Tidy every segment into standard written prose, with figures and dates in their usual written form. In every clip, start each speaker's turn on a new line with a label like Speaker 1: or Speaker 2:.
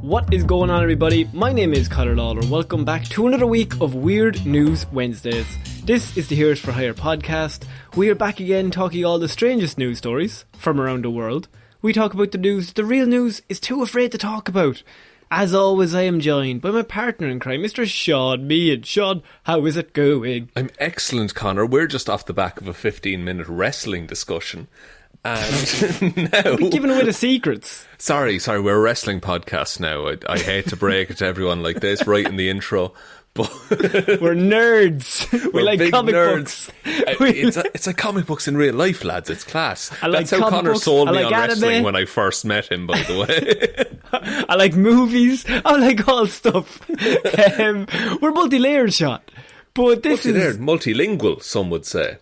Speaker 1: What is going on, everybody? My name is Ciara Lawler. Welcome back to another week of Weird News Wednesdays. This is the Heroes for Hire podcast. We are back again talking all the strangest news stories from around the world. We talk about the news the real news is too afraid to talk about. As always, I am joined by my partner in crime, Mr. Shaun. Me and Shaun, how is it going?
Speaker 2: I'm excellent, Connor. We're just off the back of a 15-minute wrestling discussion. And now...
Speaker 1: We're giving away the secrets.
Speaker 2: Sorry, we're a wrestling podcast now. I hate to break it to everyone like this right in the intro, but...
Speaker 1: We're nerds. We like
Speaker 2: big
Speaker 1: comic
Speaker 2: nerds.
Speaker 1: books.
Speaker 2: It's like comic books in real life, lads. It's class.
Speaker 1: Like
Speaker 2: That's how Connor sold me on wrestling
Speaker 1: anime.
Speaker 2: when I first met him, by the way.
Speaker 1: I like movies. I like all stuff. We're multi-layered, Shaun. But this is...
Speaker 2: multilingual, some would say.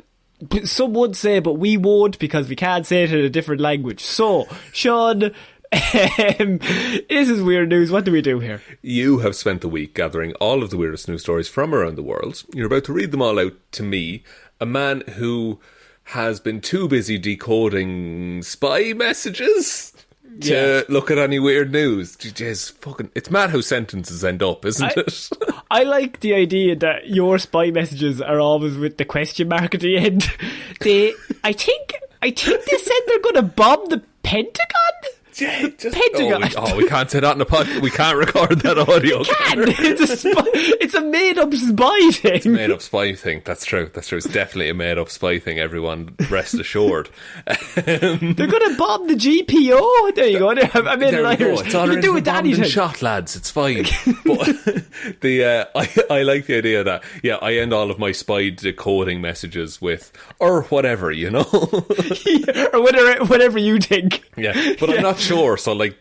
Speaker 1: Some would say, but we won't because we can't say it in a different language. So, Shaun, this is weird news. What do we do here?
Speaker 2: You have spent the week gathering all of the weirdest news stories from around the world. You're about to read them all out to me, a man who has been too busy decoding spy messages to look at any weird news. It's mad how sentences end up, isn't it?
Speaker 1: I like the idea that your spy messages are always with the question mark at the end. I think they said they're going to bomb the Pentagon?
Speaker 2: We can't say that in a podcast. We can't record that audio.
Speaker 1: You can. It's a made-up spy thing.
Speaker 2: It's a made-up spy thing. That's true. It's definitely a made-up spy thing. Everyone, rest assured.
Speaker 1: They're going to bomb the GPO. There you go. I made it Irish.
Speaker 2: It's already
Speaker 1: do it anything.
Speaker 2: Shot, lads. It's fine. But I like the idea that I end all of my spy decoding messages with or whatever, you know,
Speaker 1: or whatever you think.
Speaker 2: Yeah, but I'm not sure, so look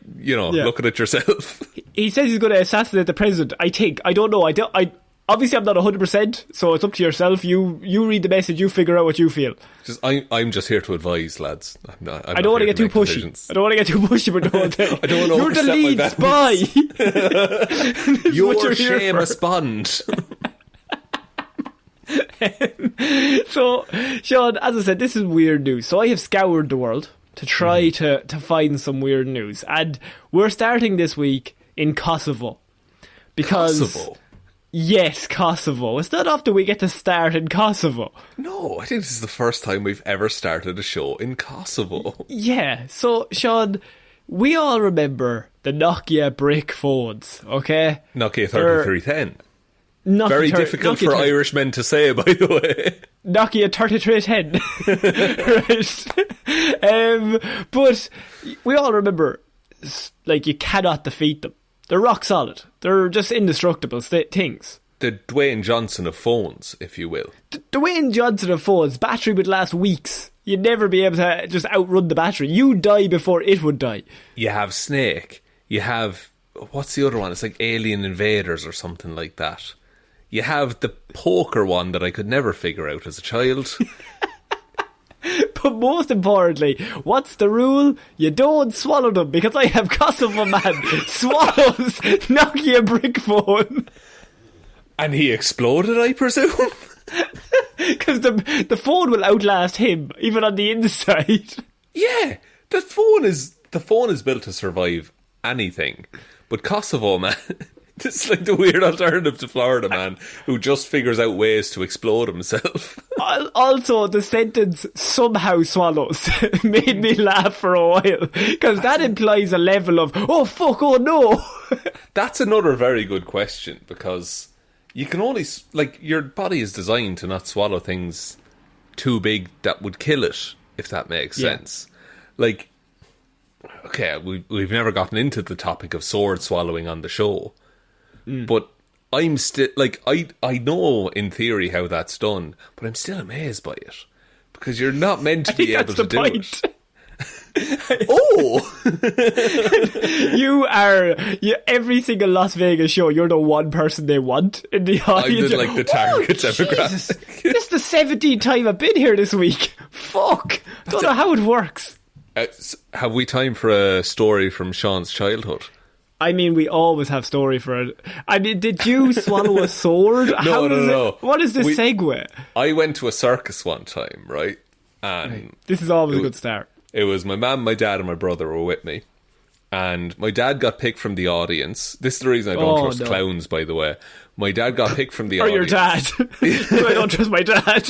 Speaker 2: at it yourself.
Speaker 1: He says he's going to assassinate the president. I don't know. Obviously I'm not 100%, so it's up to yourself. You read the message, you figure out what you feel.
Speaker 2: I'm just here to advise, lads.
Speaker 1: I don't want to get too pushy.
Speaker 2: Decisions.
Speaker 1: I don't want to get too pushy, but
Speaker 2: I don't want to
Speaker 1: You're the lead spy.
Speaker 2: You're Seamus Bond.
Speaker 1: So, Shaun, as I said, this is weird news. So I have scoured the world to try to find some weird news. And we're starting this week in Kosovo. Because...
Speaker 2: Kosovo?
Speaker 1: Yes, Kosovo. It's not often we get to start in Kosovo.
Speaker 2: No, I think this is the first time we've ever started a show in Kosovo.
Speaker 1: Yeah, so, Shaun, we all remember the Nokia brick phones, okay?
Speaker 2: Nokia 3310. Very difficult for Irishmen to say, by the way.
Speaker 1: Nokia 3310. Right. But we all remember, you cannot defeat them. They're rock solid. They're just indestructible things.
Speaker 2: The Dwayne Johnson of phones, if you will.
Speaker 1: The Dwayne Johnson of phones. Battery would last weeks. You'd never be able to just outrun the battery. You'd die before it would die.
Speaker 2: You have Snake. You have... What's the other one? It's like Alien Invaders or something like that. You have the poker one that I could never figure out as a child.
Speaker 1: But most importantly, what's the rule? You don't swallow them, because I have Kosovo man swallows Nokia brick phone.
Speaker 2: And he exploded, I presume?
Speaker 1: Because the phone will outlast him, even on the inside.
Speaker 2: Yeah, the phone is built to survive anything. But Kosovo man... It's like the weird alternative to Florida man who just figures out ways to explode himself.
Speaker 1: Also, the sentence somehow swallows made me laugh for a while, because that implies a level of, oh fuck, oh no.
Speaker 2: That's another very good question, because you can only, your body is designed to not swallow things too big that would kill it, if that makes sense. Okay, we've never gotten into the topic of sword swallowing on the show. But I'm still, I know in theory how that's done, but I'm still amazed by it. Because you're not meant to be able to do it. Oh! Every single Las Vegas show, you're the one person they want in the audience. I'm the target demographic.
Speaker 1: This is the 17th time I've been here this week. Fuck. Don't know how it works.
Speaker 2: Have we time for a story from Shaun's childhood?
Speaker 1: I mean, we always have story for it. I mean, did you swallow a sword?
Speaker 2: No.
Speaker 1: What is this segue?
Speaker 2: I went to a circus one time, right? And
Speaker 1: this is always a good start.
Speaker 2: It was my mum, my dad and my brother were with me. and my dad got picked from the audience. This is the reason I don't trust clowns, by the way. My dad got picked from the
Speaker 1: or
Speaker 2: audience.
Speaker 1: your dad. I don't trust my dad.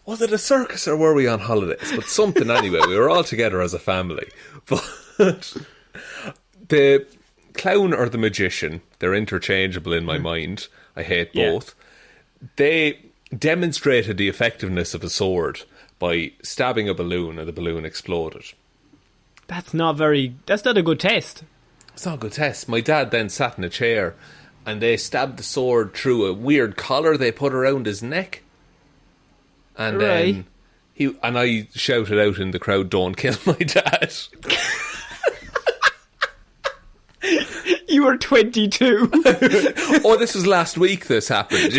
Speaker 2: Was it a circus or were we on holidays? But something anyway. We were all together as a family. But the clown or the magician, they're interchangeable in my mind. I hate both. They demonstrated the effectiveness of a sword by stabbing a balloon and the balloon exploded.
Speaker 1: That's not a good test.
Speaker 2: It's not a good test. My dad then sat in a chair and they stabbed the sword through a weird collar they put around his neck. And then I shouted out in the crowd, "Don't kill my dad."
Speaker 1: You were 22.
Speaker 2: Oh, this was last week this happened.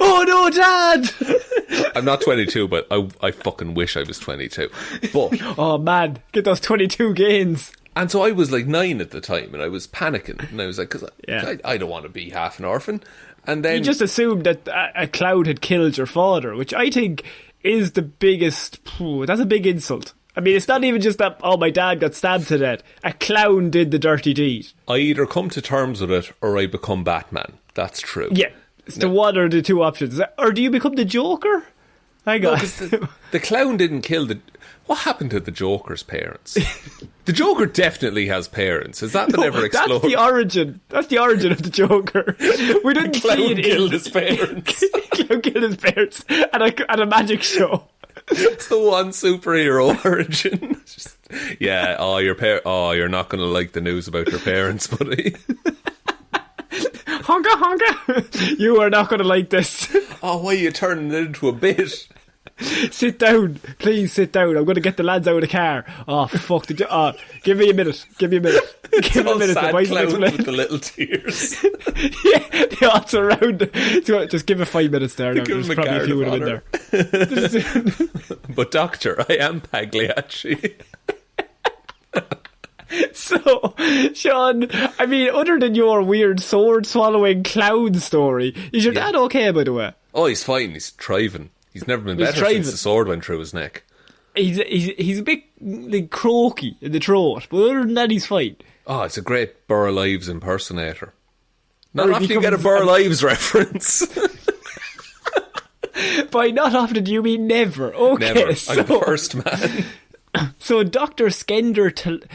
Speaker 1: Oh no, Dad!
Speaker 2: I'm not 22, but I fucking wish I was 22. But
Speaker 1: oh man, get those 22 gains.
Speaker 2: And so I was like 9 at the time, and I was panicking, and I was like, because I don't want to be half an orphan. And then
Speaker 1: you just assumed that a cloud had killed your father, which I think is the biggest. That's a big insult. I mean, it's not even just that, oh, my dad got stabbed to death. A clown did the dirty deed.
Speaker 2: I either come to terms with it or I become Batman. That's true.
Speaker 1: Yeah. So what are the two options? Or do you become the Joker? Hang on.
Speaker 2: The clown didn't kill the... What happened to the Joker's parents? The Joker definitely has parents. Has that been ever explored?
Speaker 1: That's the origin. That's the origin of the Joker. We didn't see it.
Speaker 2: Killed his parents.
Speaker 1: Clown killed his parents at a magic show.
Speaker 2: It's the one superhero origin. You're not going to like the news about your parents, buddy.
Speaker 1: Honka honka. You are not going to like this.
Speaker 2: Oh, why are you turning it into a bit?
Speaker 1: Sit down. Please sit down. I'm going to get the lads out of the car. Oh, fuck. Give me a minute. Give me a minute. Give me a minute.
Speaker 2: Sad clown with the little tears.
Speaker 1: Yeah, they all surround. Just give it 5 minutes there. Now.
Speaker 2: There's
Speaker 1: probably a few would have been
Speaker 2: there. But doctor, I am Pagliacci.
Speaker 1: So, Shaun, I mean, other than your weird sword-swallowing clown story, is your dad okay, by the way?
Speaker 2: Oh, he's fine. He's thriving. He's never been better since the sword went through his neck.
Speaker 1: He's a bit like croaky in the throat, but other than that, he's fine.
Speaker 2: Oh, it's a great Burr Lives impersonator. Not often you get a Burr Lives reference.
Speaker 1: By not often, do you mean never? Okay,
Speaker 2: never. I'm the first man.
Speaker 1: So Dr. Skender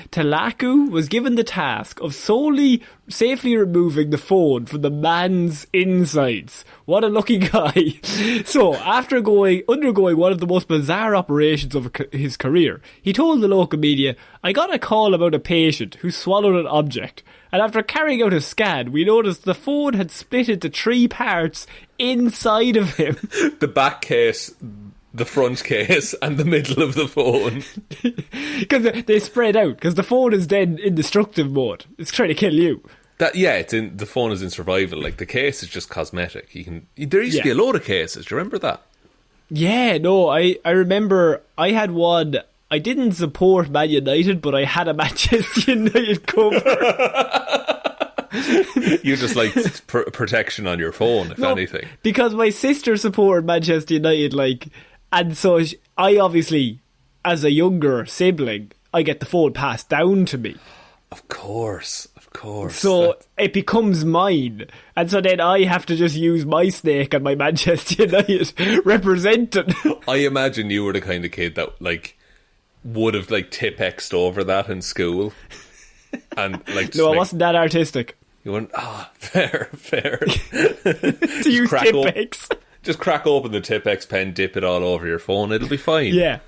Speaker 1: Talaku was given the task of safely removing the phone from the man's insides. What a lucky guy. So, after undergoing one of the most bizarre operations of his career, he told the local media, "I got a call about a patient who swallowed an object, and after carrying out a scan, we noticed the phone had split into 3 parts inside of him."
Speaker 2: The back case, the front case, and the middle of the phone.
Speaker 1: Because they spread out, because the phone is then in destructive mode. It's trying to kill you.
Speaker 2: The phone is in survival. Like, the case is just cosmetic. There used to be a load of cases. Do you remember that? Yeah,
Speaker 1: no, I remember I had one. I didn't support Man United, but I had a Manchester United cover.
Speaker 2: You just like protection on your phone, if anything.
Speaker 1: Because my sister supported Manchester United, and so I obviously, as a younger sibling, I get the phone passed down to me.
Speaker 2: Of course.
Speaker 1: So it becomes mine, and so then I have to just use my snake and my Manchester United representing.
Speaker 2: I imagine you were the kind of kid that would have Tipp-X'd over that in school, and
Speaker 1: no, I wasn't that artistic.
Speaker 2: You went, fair.
Speaker 1: To use Tipp-X.
Speaker 2: Just crack open the Tipp-X pen, dip it all over your phone, it'll be fine.
Speaker 1: Yeah.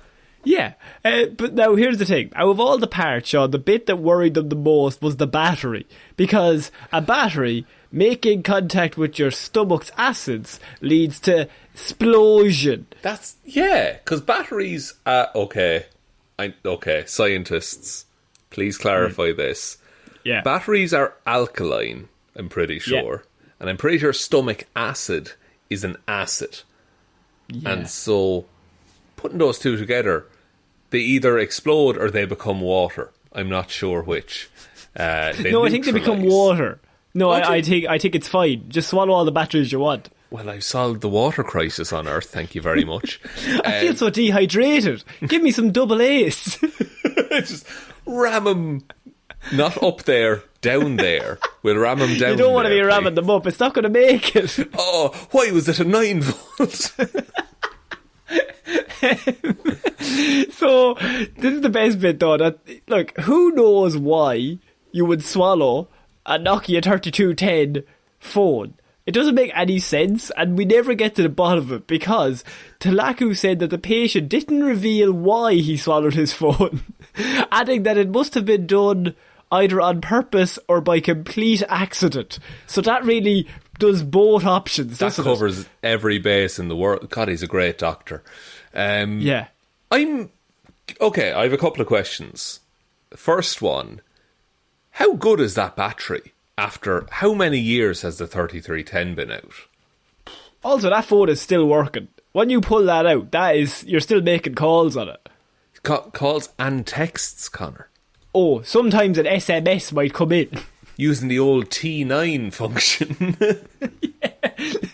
Speaker 1: But now here's the thing. Out of all the parts, Shaun, the bit that worried them the most was the battery. Because a battery making contact with your stomach's acids leads to explosion.
Speaker 2: Because batteries... Okay, scientists, please clarify this.
Speaker 1: Yeah.
Speaker 2: Batteries are alkaline, I'm pretty sure. Yeah. And I'm pretty sure stomach acid is an acid. Yeah. And so, putting those two together, they either explode or they become water. I'm not sure which.
Speaker 1: I think they become water. No, I think it's fine. Just swallow all the batteries you want.
Speaker 2: Well, I've solved the water crisis on Earth, thank you very much.
Speaker 1: I feel so dehydrated. Give me some double Ace.
Speaker 2: Just ram them Not up there, down there. We'll ram them down.
Speaker 1: You don't want to be
Speaker 2: there,
Speaker 1: ramming them up. It's not going to make it.
Speaker 2: Oh, why was it a 9 volt?
Speaker 1: So, this is the best bit though. That, look, who knows why you would swallow a Nokia 3210 phone? It doesn't make any sense, and we never get to the bottom of it, because Talaku said that the patient didn't reveal why he swallowed his phone, adding that it must have been done either on purpose or by complete accident. So that really does both options.
Speaker 2: That covers every base in the world. God, he's a great doctor.
Speaker 1: Yeah.
Speaker 2: Okay, I have a couple of questions. First one, how good is that battery? After how many years has the 3310 been out?
Speaker 1: Also, that phone is still working. When you pull that out, you're still making calls on it.
Speaker 2: Calls and texts, Connor.
Speaker 1: Oh, sometimes an SMS might come in.
Speaker 2: Using the old T9 function.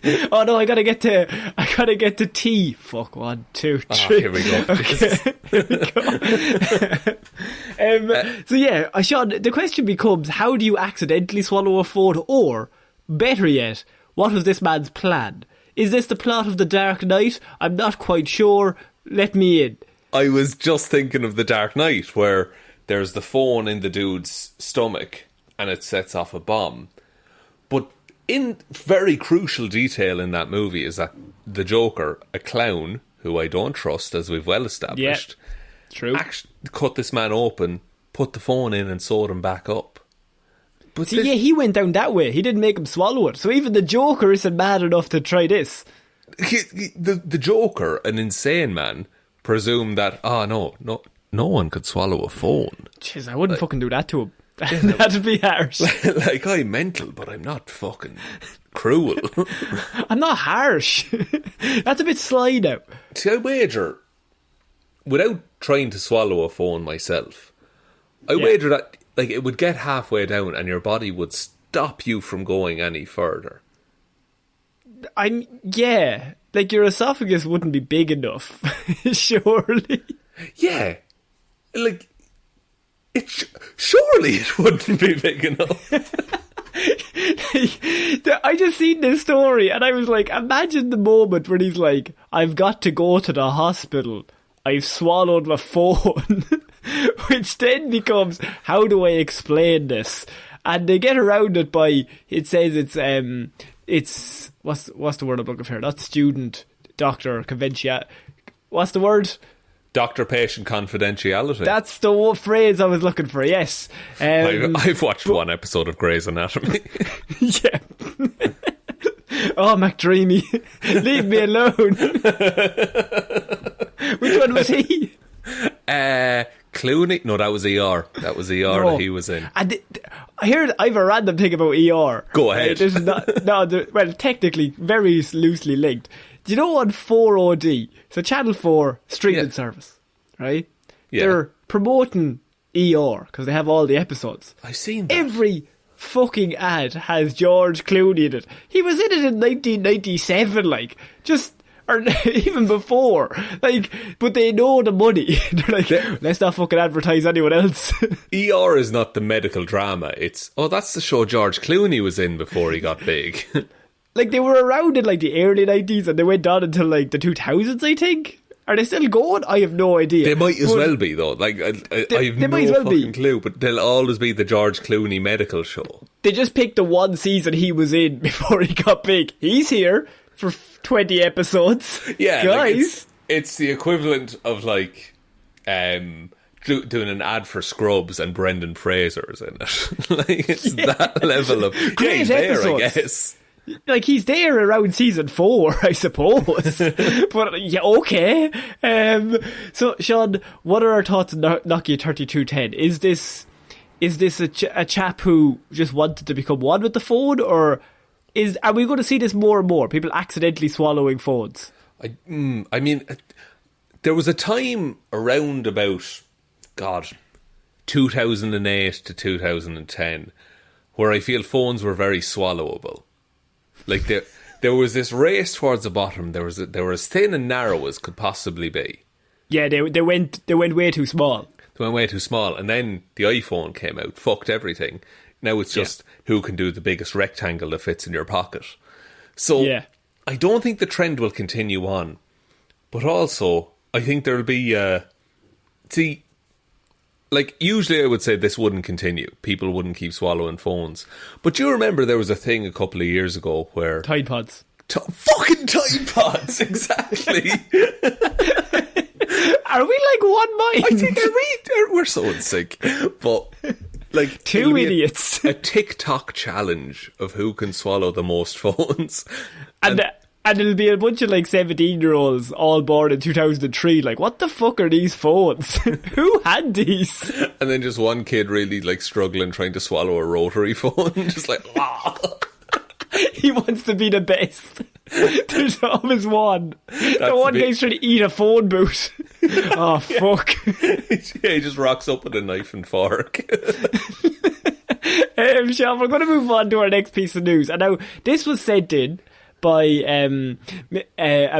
Speaker 1: Yeah. Oh no, I gotta get to T. Fuck, 1, 2, 3.
Speaker 2: Here we go.
Speaker 1: Okay. Here we go. So yeah, Shaun, the question becomes, how do you accidentally swallow a phone? Or, better yet, what was this man's plan? Is this the plot of The Dark Knight? I'm not quite sure. Let me in.
Speaker 2: I was just thinking of The Dark Knight, where there's the phone in the dude's stomach and it sets off a bomb. But in very crucial detail in that movie is that the Joker, a clown, who I don't trust, as we've well established,
Speaker 1: true,
Speaker 2: actually cut this man open, put the phone in and sewed him back up. But
Speaker 1: see, yeah, he went down that way. He didn't make him swallow it. So even the Joker isn't mad enough to try this.
Speaker 2: The Joker, an insane man, presumed that, no one could swallow a phone.
Speaker 1: Jeez, I wouldn't fucking do that to him. That'd be harsh.
Speaker 2: Like, I'm mental, but I'm not fucking cruel.
Speaker 1: I'm not harsh. That's a bit sly now.
Speaker 2: See, I wager, without trying to swallow a phone myself, I wager that like it would get halfway down and your body would stop you from going any further.
Speaker 1: Like your esophagus wouldn't be big enough, surely.
Speaker 2: Yeah, like surely it wouldn't be big enough.
Speaker 1: I just seen this story and I was like, imagine the moment when he's like, I've got to go to the hospital, I've swallowed my phone. Which then becomes, how do I explain this? And they get around it by, it says it's what's the word I'm looking for? Not student, doctor, convention. What's the word?
Speaker 2: Doctor-patient confidentiality.
Speaker 1: That's the phrase I was looking for, yes.
Speaker 2: I've watched one episode of Grey's Anatomy.
Speaker 1: Yeah. Oh, McDreamy, leave me alone. Which one was he?
Speaker 2: Clooney? No, that was ER. That was ER that he was in.
Speaker 1: And I have a random thing about ER.
Speaker 2: Go ahead.
Speaker 1: This is not, well, technically, very loosely linked. Do you know on 4OD, so Channel 4 streaming service, right?
Speaker 2: Yeah.
Speaker 1: They're promoting ER because they have all the episodes.
Speaker 2: I've seen that.
Speaker 1: Every fucking ad has George Clooney in it. He was in it in 1997, like, or even before, like, but they know the money. They're like, let's not fucking advertise anyone else.
Speaker 2: ER is not the medical drama. It's, that's the show George Clooney was in before he got big.
Speaker 1: Like, they were around in, like, the early 90s and they went on until, like, the 2000s, I think. Are they still going? I have no idea.
Speaker 2: They might as well be, though. Like, I have no fucking clue, but they'll always be the George Clooney medical show.
Speaker 1: They just picked the one season he was in before he got big. He's here for 20 episodes.
Speaker 2: Yeah,
Speaker 1: guys.
Speaker 2: Like it's the equivalent of, like, doing an ad for Scrubs and Brendan Fraser's in it. Like, it's that level of...
Speaker 1: Great
Speaker 2: he's there,
Speaker 1: episodes.
Speaker 2: I guess.
Speaker 1: Like, he's there around season 4, I suppose. But, yeah, okay. So, Shaun, what are our thoughts on Nokia 3210? Is this a chap who just wanted to become one with the phone, or are we going to see this more and more? People accidentally swallowing phones?
Speaker 2: I mean, there was a time around about, 2008 to 2010 where I feel phones were very swallowable. Like, there was this race towards the bottom. They were as thin and narrow as could possibly be.
Speaker 1: Yeah, they went way too small.
Speaker 2: They went way too small. And then the iPhone came out, fucked everything. Now it's just who can do the biggest rectangle that fits in your pocket. So I don't think the trend will continue on. But also, I think there'll be... usually I would say this wouldn't continue. People wouldn't keep swallowing phones. But do you remember there was a thing a couple of years ago where...
Speaker 1: Tide Pods.
Speaker 2: Fucking Tide Pods, exactly.
Speaker 1: Are we like one mind?
Speaker 2: I think we're so in sync. But... like
Speaker 1: two idiots.
Speaker 2: A TikTok challenge of who can swallow the most phones.
Speaker 1: And it'll be a bunch of like 17-year-olds all born in 2003 like, what the fuck are these phones? Who had these? And
Speaker 2: then just one kid really like struggling trying to swallow a rotary phone. Just like,
Speaker 1: he wants to be the best. There's always one. The one guy's trying to eat a phone boot. Oh, fuck.
Speaker 2: Yeah, he just rocks up with a knife and fork.
Speaker 1: Shaun, we're going to move on to our next piece of news. And now, this was sent in by a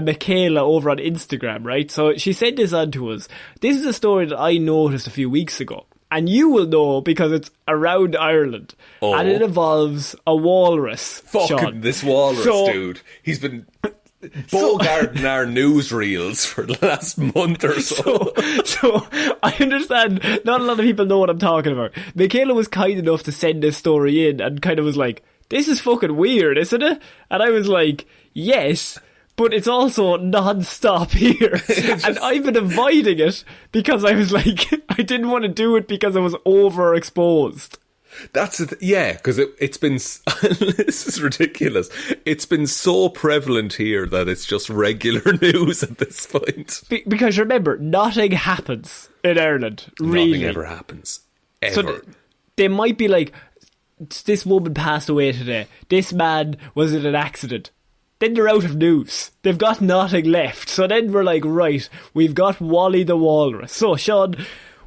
Speaker 1: Michaela over on Instagram, right? So she sent this on to us. This is a story that I noticed a few weeks ago. And you will know because it's around Ireland. Oh. And it involves a walrus.
Speaker 2: Fucking
Speaker 1: Shaun.
Speaker 2: This walrus, dude. He's been bogarting our newsreels for the last month or so.
Speaker 1: So I understand not a lot of people know what I'm talking about. Michaela was kind enough to send this story in and kind of was like, this is fucking weird, isn't it? And I was like, yes, but it's also non-stop here. And I've been avoiding it because I was like, I didn't want to do it because I was overexposed.
Speaker 2: That's it. Yeah, because it's been... this is ridiculous. It's been so prevalent here that it's just regular news at this point.
Speaker 1: Because remember, nothing happens in Ireland, really.
Speaker 2: Nothing ever happens. Ever.
Speaker 1: So they might be like, this woman passed away today. This man was in an accident. Then they're out of news. They've got nothing left. So then we're like, right, we've got Wally the Walrus. So, Shaun,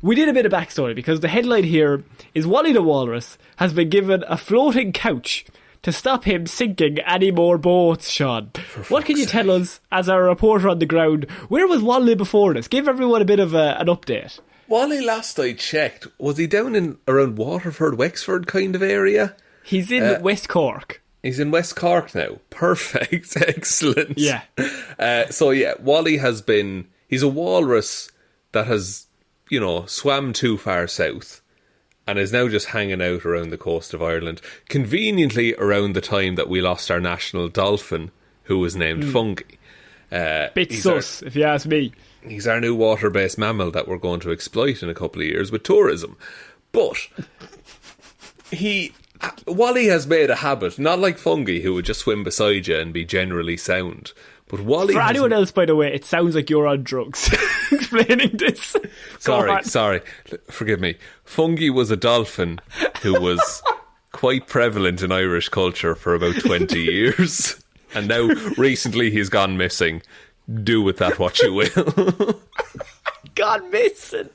Speaker 1: we did a bit of backstory because the headline here is Wally the Walrus has been given a floating couch to stop him sinking any more boats, Shaun. What can you tell us as our reporter on the ground? Where was Wally before this? Give everyone a bit of an update.
Speaker 2: Wally, last I checked, was he down in around Waterford, Wexford kind of area?
Speaker 1: He's in West Cork.
Speaker 2: He's in West Cork now. Perfect. Excellent.
Speaker 1: Yeah.
Speaker 2: Wally has been... He's a walrus that has, swam too far south and is now just hanging out around the coast of Ireland, conveniently around the time that we lost our national dolphin, who was named Fungi.
Speaker 1: Bit sus, if you ask me.
Speaker 2: He's our new water-based mammal that we're going to exploit in a couple of years with tourism. But Wally has made a habit, not like Fungi, who would just swim beside you and be generally sound. But Wally...
Speaker 1: For anyone else, by the way, it sounds like you're on drugs explaining this.
Speaker 2: Sorry. Forgive me. Fungi was a dolphin who was quite prevalent in Irish culture for about 20 years. And now, recently, he's gone missing. Do with that what you will.
Speaker 1: Gone missing.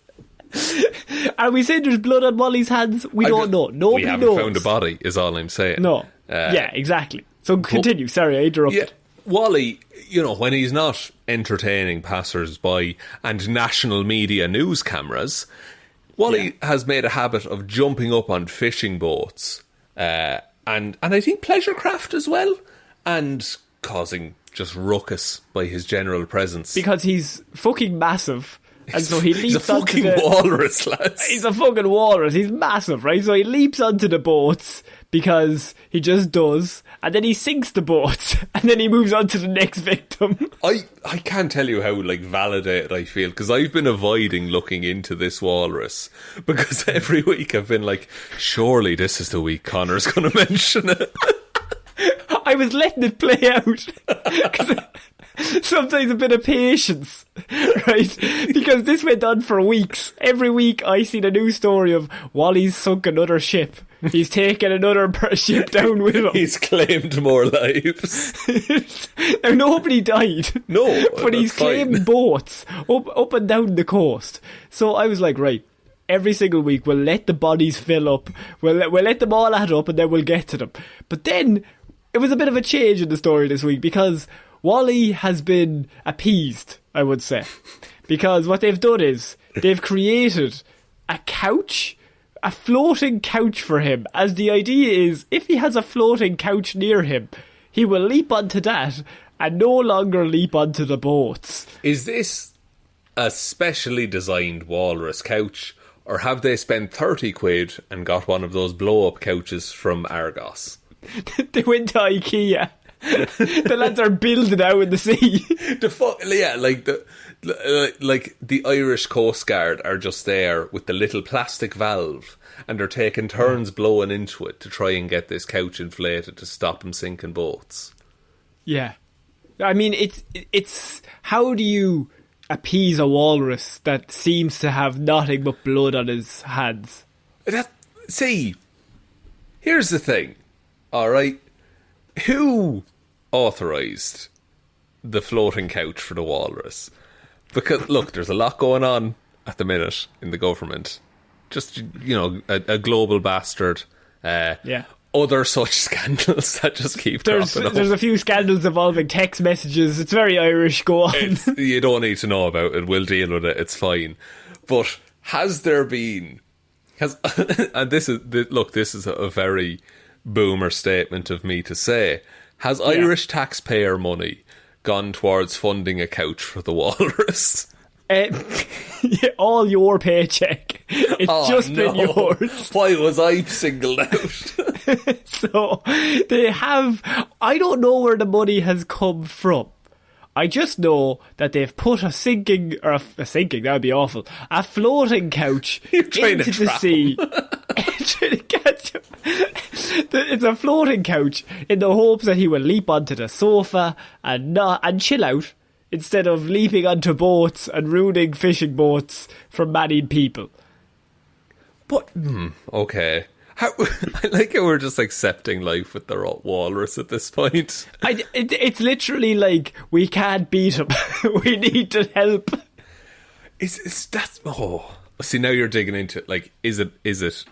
Speaker 1: Are we saying there's blood on Wally's hands? We don't know. Nobody knows.
Speaker 2: We haven't found a body, is all I'm saying.
Speaker 1: No. Yeah, exactly. So continue. Sorry, I interrupted.
Speaker 2: Yeah, Wally, when he's not entertaining passers-by and national media news cameras, Wally has made a habit of jumping up on fishing boats and I think pleasure craft as well, and causing just ruckus by his general presence.
Speaker 1: Because he's fucking massive. And so he leaps
Speaker 2: he's a fucking walrus, lads.
Speaker 1: He's a fucking walrus. He's massive, right? So he leaps onto the boats because he just does, and then he sinks the boats, and then he moves on to the next victim.
Speaker 2: I can't tell you how validated I feel, because I've been avoiding looking into this walrus, because every week I've been like, surely this is the week Connor's going to mention it.
Speaker 1: I was letting it play out. Sometimes a bit of patience, right? Because this went on for weeks. Every week I seen a new story of Wally's sunk another ship. He's taken another ship down with him.
Speaker 2: He's claimed more lives.
Speaker 1: Now, nobody died.
Speaker 2: No,
Speaker 1: but he's claimed boats up and down the coast. So I was like, right, every single week we'll let the bodies fill up. We'll let them all add up and then we'll get to them. But then it was a bit of a change in the story this week because Wally has been appeased, I would say. Because what they've done is they've created a couch, a floating couch for him, as the idea is if he has a floating couch near him, he will leap onto that and no longer leap onto the boats.
Speaker 2: Is this a specially designed walrus couch, or have they spent 30 quid and got one of those blow-up couches from Argos?
Speaker 1: They went to IKEA. The lads are building out in the sea.
Speaker 2: Like the Irish Coast Guard are just there with the little plastic valve, and they're taking turns blowing into it to try and get this couch inflated to stop them sinking boats.
Speaker 1: Yeah. I mean, it's how do you appease a walrus that seems to have nothing but blood on his hands?
Speaker 2: See, here's the thing, alright? Who authorised the floating couch for the walrus? Because, look, there's a lot going on at the minute in the government. Just, a global bastard. Other such scandals that just keep dropping up.
Speaker 1: There's a few scandals involving text messages. It's very Irish. Go on.
Speaker 2: You don't need to know about it. We'll deal with it. It's fine. But has there been... and this is a very boomer statement of me to say. Has Irish taxpayer money gone towards funding a couch for the walrus?
Speaker 1: All your paycheck. It's just been yours.
Speaker 2: Why was I singled out?
Speaker 1: So they have... I don't know where the money has come from. I just know that they've put a sinking, that would be awful, a floating couch into the sea. Trying to catch him. It's a floating couch in the hopes that he will leap onto the sofa and chill out, instead of leaping onto boats and ruining fishing boats for many people.
Speaker 2: But, okay. I like how we're just accepting life with the walrus at this point.
Speaker 1: It's literally like, we can't beat him. We need to help.
Speaker 2: Is that... Oh. See, now you're digging into it. Like, is it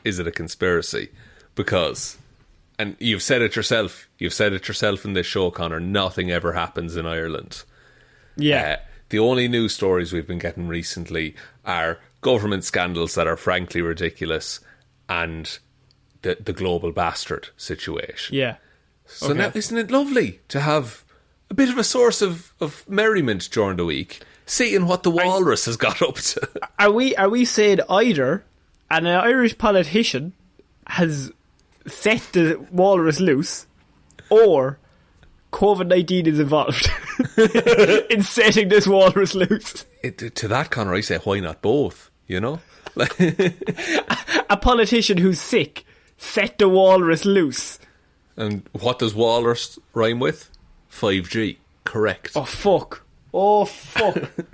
Speaker 2: a conspiracy? Because... And you've said it yourself. You've said it yourself in this show, Connor. Nothing ever happens in Ireland.
Speaker 1: Yeah.
Speaker 2: The only news stories we've been getting recently are government scandals that are frankly ridiculous and the global bastard situation.
Speaker 1: Yeah.
Speaker 2: So now, isn't it lovely to have a bit of a source of merriment during the week, seeing what the walrus has got up to?
Speaker 1: Are we saying either an Irish politician has set the walrus loose, or COVID-19 is involved in setting this walrus loose?
Speaker 2: To that, Connor, I say, why not both? You know?
Speaker 1: A politician who's sick set the walrus loose.
Speaker 2: And what does walrus rhyme with? 5G. Correct.
Speaker 1: Oh, fuck.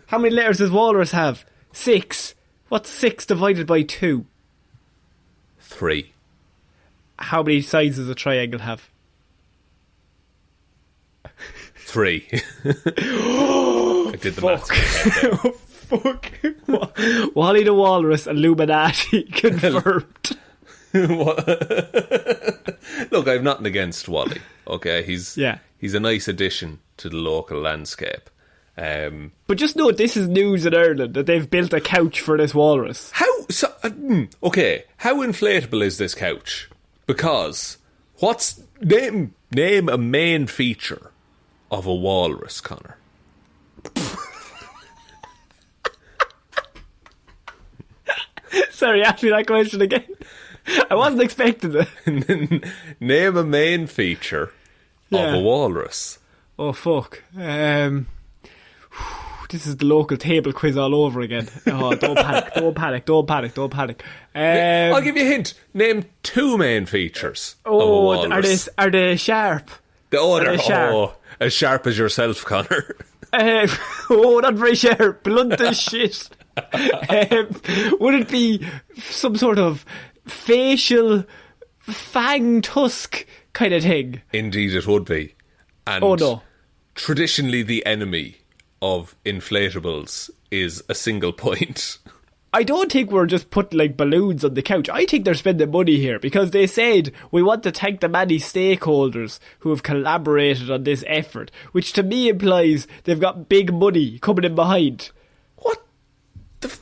Speaker 1: How many letters does walrus have? 6. What's 6 divided by 2?
Speaker 2: 3.
Speaker 1: How many sides does a triangle have?
Speaker 2: 3. I did the maths.
Speaker 1: Fuck. Wally the Walrus, Illuminati, confirmed.
Speaker 2: Look, I've nothing against Wally. Okay, he's a nice addition to the local landscape.
Speaker 1: But just note, this is news in Ireland that they've built a couch for this walrus.
Speaker 2: How inflatable is this couch? Because name a main feature of a walrus, Connor.
Speaker 1: Sorry, ask me that question again. I wasn't expecting it.
Speaker 2: Name a main feature of a walrus.
Speaker 1: Oh, fuck. This is the local table quiz all over again. Oh, don't panic.
Speaker 2: I'll give you a hint. Name 2 main features of a walrus.
Speaker 1: Are they sharp?
Speaker 2: They're sharp. As sharp as yourself, Connor.
Speaker 1: Not very sharp. Blunt as shit. Would it be some sort of facial fang tusk kind of thing?
Speaker 2: Indeed it would be. And
Speaker 1: no.
Speaker 2: Traditionally the enemy of inflatables is a single point.
Speaker 1: I don't think we're just putting like balloons on the couch. I think they're spending money here because they said we want to thank the many stakeholders who have collaborated on this effort, which to me implies they've got big money coming in behind.
Speaker 2: What the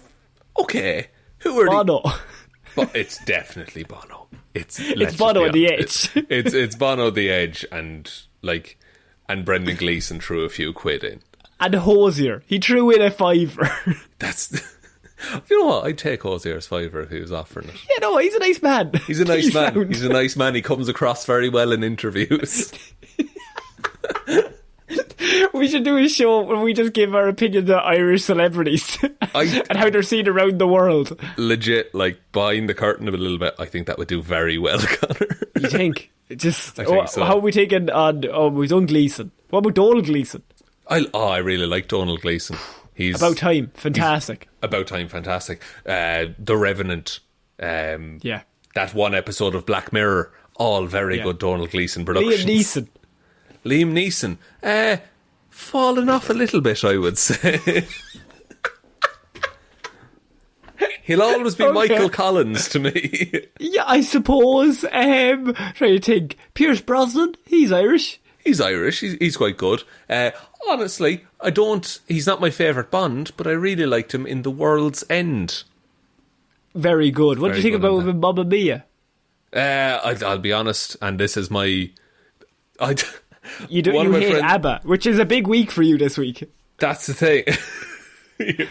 Speaker 2: okay, Who are
Speaker 1: Bono.
Speaker 2: But it's definitely Bono. It's
Speaker 1: Bono on the Edge.
Speaker 2: It's Bono the Edge and Brendan Gleeson threw a few quid in.
Speaker 1: And Hosier. He threw in a fiver.
Speaker 2: You know what? I'd take Hosier's fiver if he was offering it.
Speaker 1: Yeah, no, he's a nice man.
Speaker 2: He's a nice man. He's a nice man. He comes across very well in interviews.
Speaker 1: We should do a show where we just give our opinions on Irish celebrities and how they're seen around the world.
Speaker 2: Legit, like, behind the curtain a little bit, I think that would do very well, Connor.
Speaker 1: You think? I think
Speaker 2: so.
Speaker 1: How are we taking on... Oh, we've done Gleeson. What about Donald Gleeson?
Speaker 2: I really like Donald Gleeson. He's
Speaker 1: About Time. Fantastic.
Speaker 2: About Time, fantastic. The Revenant.
Speaker 1: Yeah.
Speaker 2: That one episode of Black Mirror. All very good Donald Gleeson productions. Liam Neeson. Fallen off a little bit, I would say. He'll always be Michael Collins to me.
Speaker 1: Yeah, I suppose. Trying to think. Pierce Brosnan, he's Irish.
Speaker 2: He's Irish. He's quite good. Honestly, he's not my favourite Bond, but I really liked him in The World's End.
Speaker 1: Very good. What do you think about him in Mamma Mia?
Speaker 2: I'll be honest, and this is my...
Speaker 1: You hate ABBA, which is a big week for you this week.
Speaker 2: That's the thing.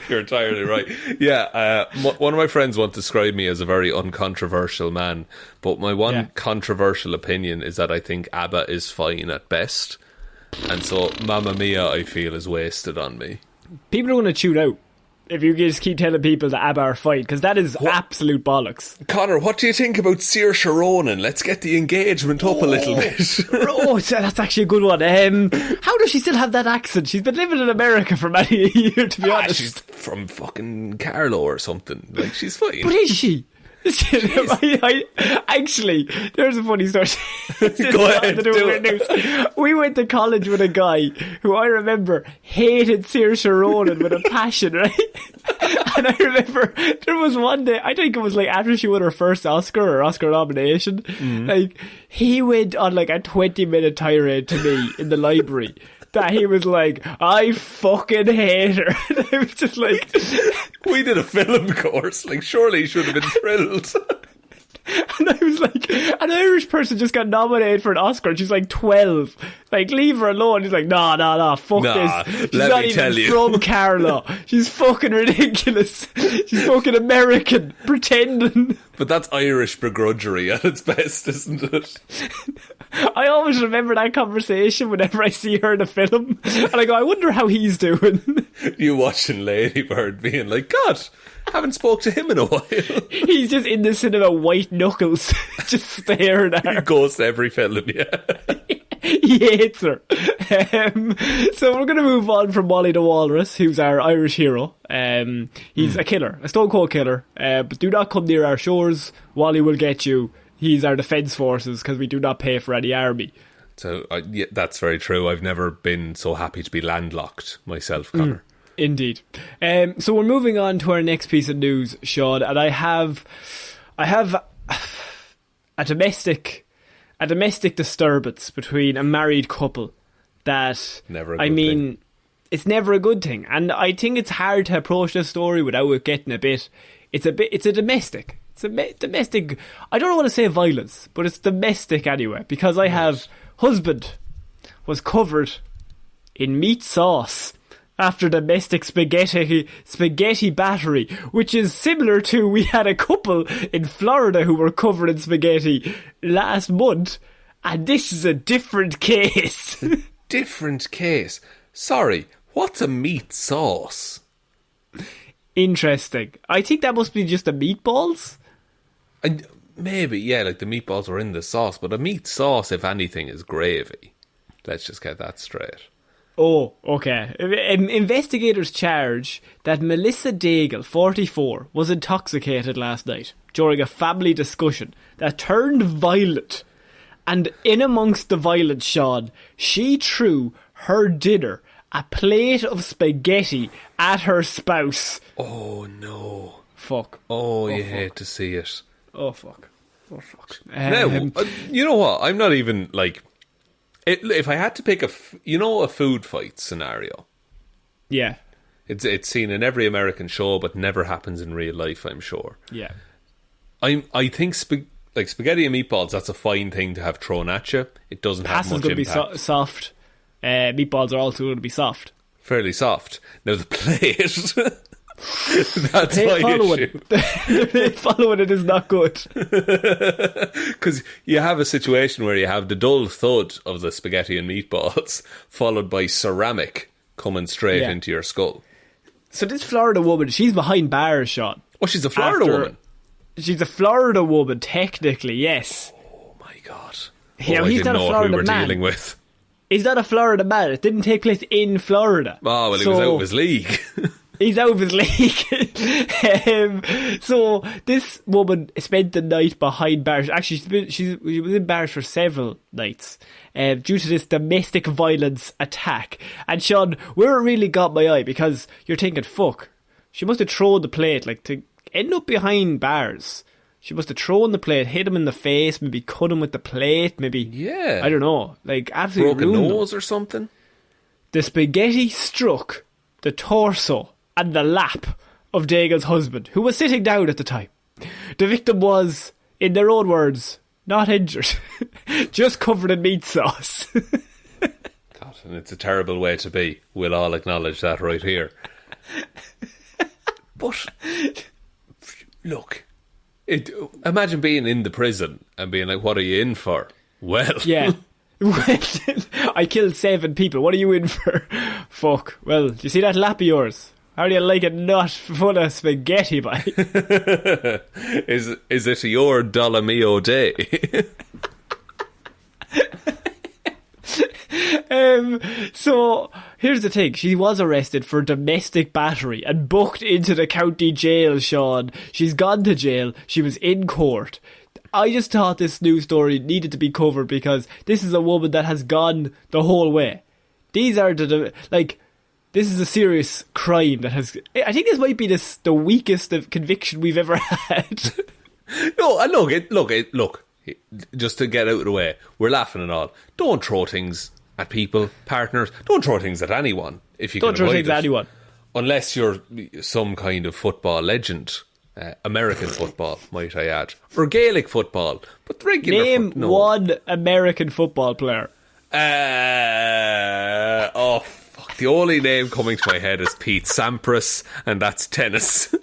Speaker 2: You're entirely right. Yeah, one of my friends once described me as a very uncontroversial man, but my one controversial opinion is that I think ABBA is fine at best, and so Mamma Mia, I feel, is wasted on me. People
Speaker 1: are going to tune out if you just keep telling people that ABBA are fine, because that is absolute bollocks.
Speaker 2: Connor, what do you think about Saoirse Ronan? Let's get the engagement up a little bit.
Speaker 1: That's actually a good one. How does she still have that accent? She's been living in America for many a year, to be honest.
Speaker 2: She's from fucking Carlow or something. Like, she's fine.
Speaker 1: But is she? Actually, there's a funny story.
Speaker 2: Go ahead,
Speaker 1: We went to college with a guy who I remember hated Saoirse Ronan with a passion, right? And I remember there was one day, I think it was like after she won her first Oscar nomination, like he went on like a 20-minute tirade to me in the library. That he was like, I fucking hate her. And I was just like...
Speaker 2: We did a film course. Like, surely he should have been thrilled.
Speaker 1: And I was like, an Irish person just got nominated for an Oscar and she's like 12. Like, leave her alone. He's like, nah, fuck this. She's not even from Carlow. She's fucking ridiculous. She's fucking American, pretending.
Speaker 2: But that's Irish begrudgery at its best, isn't it?
Speaker 1: I always remember that conversation whenever I see her in a film. And I go, I wonder how he's doing.
Speaker 2: You watching Lady Bird being like, God, haven't spoke to him in a while.
Speaker 1: He's just in the cinema, white knuckles, just staring at her.
Speaker 2: He goes to every film, yeah.
Speaker 1: He hates her. So we're going to move on from Wally the Walrus, who's our Irish hero. He's a killer, a stone cold killer. But do not come near our shores. Wally will get you. He's our defence forces because we do not pay for any army.
Speaker 2: So yeah, that's very true. I've never been so happy to be landlocked myself, Connor.
Speaker 1: Indeed. So we're moving on to our next piece of news, Shaun, and I have a domestic disturbance between a married couple that
Speaker 2: never a good thing.
Speaker 1: It's never a good thing, and I think it's hard to approach this story without it getting a bit. It's a domestic. It's a domestic. I don't want to say violence, but it's domestic anyway. Because I have husband was covered in meat sauce after domestic spaghetti battery, which is similar to we had a couple in Florida who were covered in spaghetti last month, and this is a different case.
Speaker 2: Different case. Sorry, what's a meat sauce?
Speaker 1: Interesting. I think that must be just the meatballs.
Speaker 2: And maybe, yeah, like the meatballs were in the sauce, but a meat sauce, if anything, is gravy. Let's just get that straight.
Speaker 1: Oh, okay. Investigators charge that Melissa Daigle, 44, was intoxicated last night during a family discussion that turned violent. And in amongst the violence, Shaun, she threw her dinner, a plate of spaghetti, at her spouse.
Speaker 2: Oh, no.
Speaker 1: Fuck.
Speaker 2: Oh, you hate to see it.
Speaker 1: Oh, fuck.
Speaker 2: Now, you know what? I'm not even, like... If I had to pick a food fight scenario...
Speaker 1: Yeah.
Speaker 2: It's seen in every American show, but never happens in real life, I'm sure.
Speaker 1: Yeah.
Speaker 2: I think spaghetti and meatballs, that's a fine thing to have thrown at you. It doesn't have much
Speaker 1: going
Speaker 2: impact.
Speaker 1: to be soft. Meatballs are also going to be soft.
Speaker 2: Fairly soft. Now the plate, that's my issue.
Speaker 1: Following it is not good.
Speaker 2: Because you have a situation where you have the dull thud of the spaghetti and meatballs followed by ceramic coming straight into your skull.
Speaker 1: So this Florida woman, she's behind bars, Shaun.
Speaker 2: Oh, she's a Florida woman?
Speaker 1: She's a Florida woman, technically, yes.
Speaker 2: Oh my God.
Speaker 1: Yeah,
Speaker 2: I
Speaker 1: he's
Speaker 2: didn't
Speaker 1: not a
Speaker 2: know what
Speaker 1: Florida
Speaker 2: we were
Speaker 1: man.
Speaker 2: dealing with.
Speaker 1: He's not a Florida man. It didn't take place in Florida.
Speaker 2: Oh, well, he was out of his league.
Speaker 1: He's out of his league. So this woman spent the night behind bars. Actually, she was in bars for several nights due to this domestic violence attack. And Shaun, where it really got my eye, because you're thinking, fuck, she must have thrown the plate, like, to end up behind bars. She must have thrown the plate, hit him in the face, maybe cut him with the plate, maybe,
Speaker 2: yeah,
Speaker 1: I don't know, like absolutely
Speaker 2: broken
Speaker 1: ruined
Speaker 2: nose
Speaker 1: him.
Speaker 2: or something.
Speaker 1: The spaghetti struck the torso and the lap of Dagon's husband, who was sitting down at the time. The victim was, in their own words, not injured, just covered in meat sauce.
Speaker 2: God, and it's a terrible way to be. We'll all acknowledge that right here. But look, imagine being in the prison and being like, what are you in for? Well,
Speaker 1: yeah. I killed 7 people. What are you in for? Fuck. Well, do you see that lap of yours? How do you like it not full of spaghetti, boy?
Speaker 2: Is it your Dolomio day?
Speaker 1: So here's the thing, she was arrested for domestic battery and booked into the county jail, Shaun. She's gone to jail, she was in court. I just thought this news story needed to be covered because this is a woman that has gone the whole way. These are this is a serious crime that has, I think this might be the weakest of conviction we've ever had.
Speaker 2: No, and look, just to get out of the way, we're laughing and all. Don't throw things at people, partners. Don't throw things at anyone if you
Speaker 1: don't
Speaker 2: can avoid
Speaker 1: throw things
Speaker 2: it.
Speaker 1: at anyone.
Speaker 2: Unless you're some kind of football legend. American football, might I add. Or Gaelic football. But regular
Speaker 1: Name one American football player.
Speaker 2: Oh, fuck. The only name coming to my head is Pete Sampras, and that's tennis.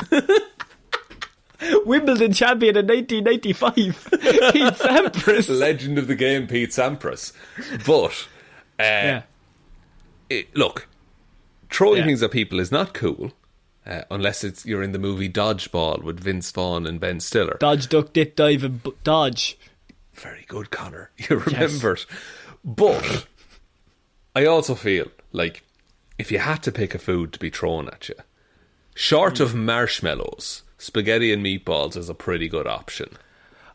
Speaker 1: Wimbledon champion in 1995. Pete Sampras.
Speaker 2: Legend of the game, Pete Sampras. But, look, throwing things at people is not cool. Unless you're in the movie Dodgeball with Vince Vaughn and Ben Stiller.
Speaker 1: Dodge, duck, dip, dive and dodge.
Speaker 2: Very good, Connor. You remembered. Yes. But I also feel like if you had to pick a food to be thrown at you, short of marshmallows, spaghetti and meatballs is a pretty good option.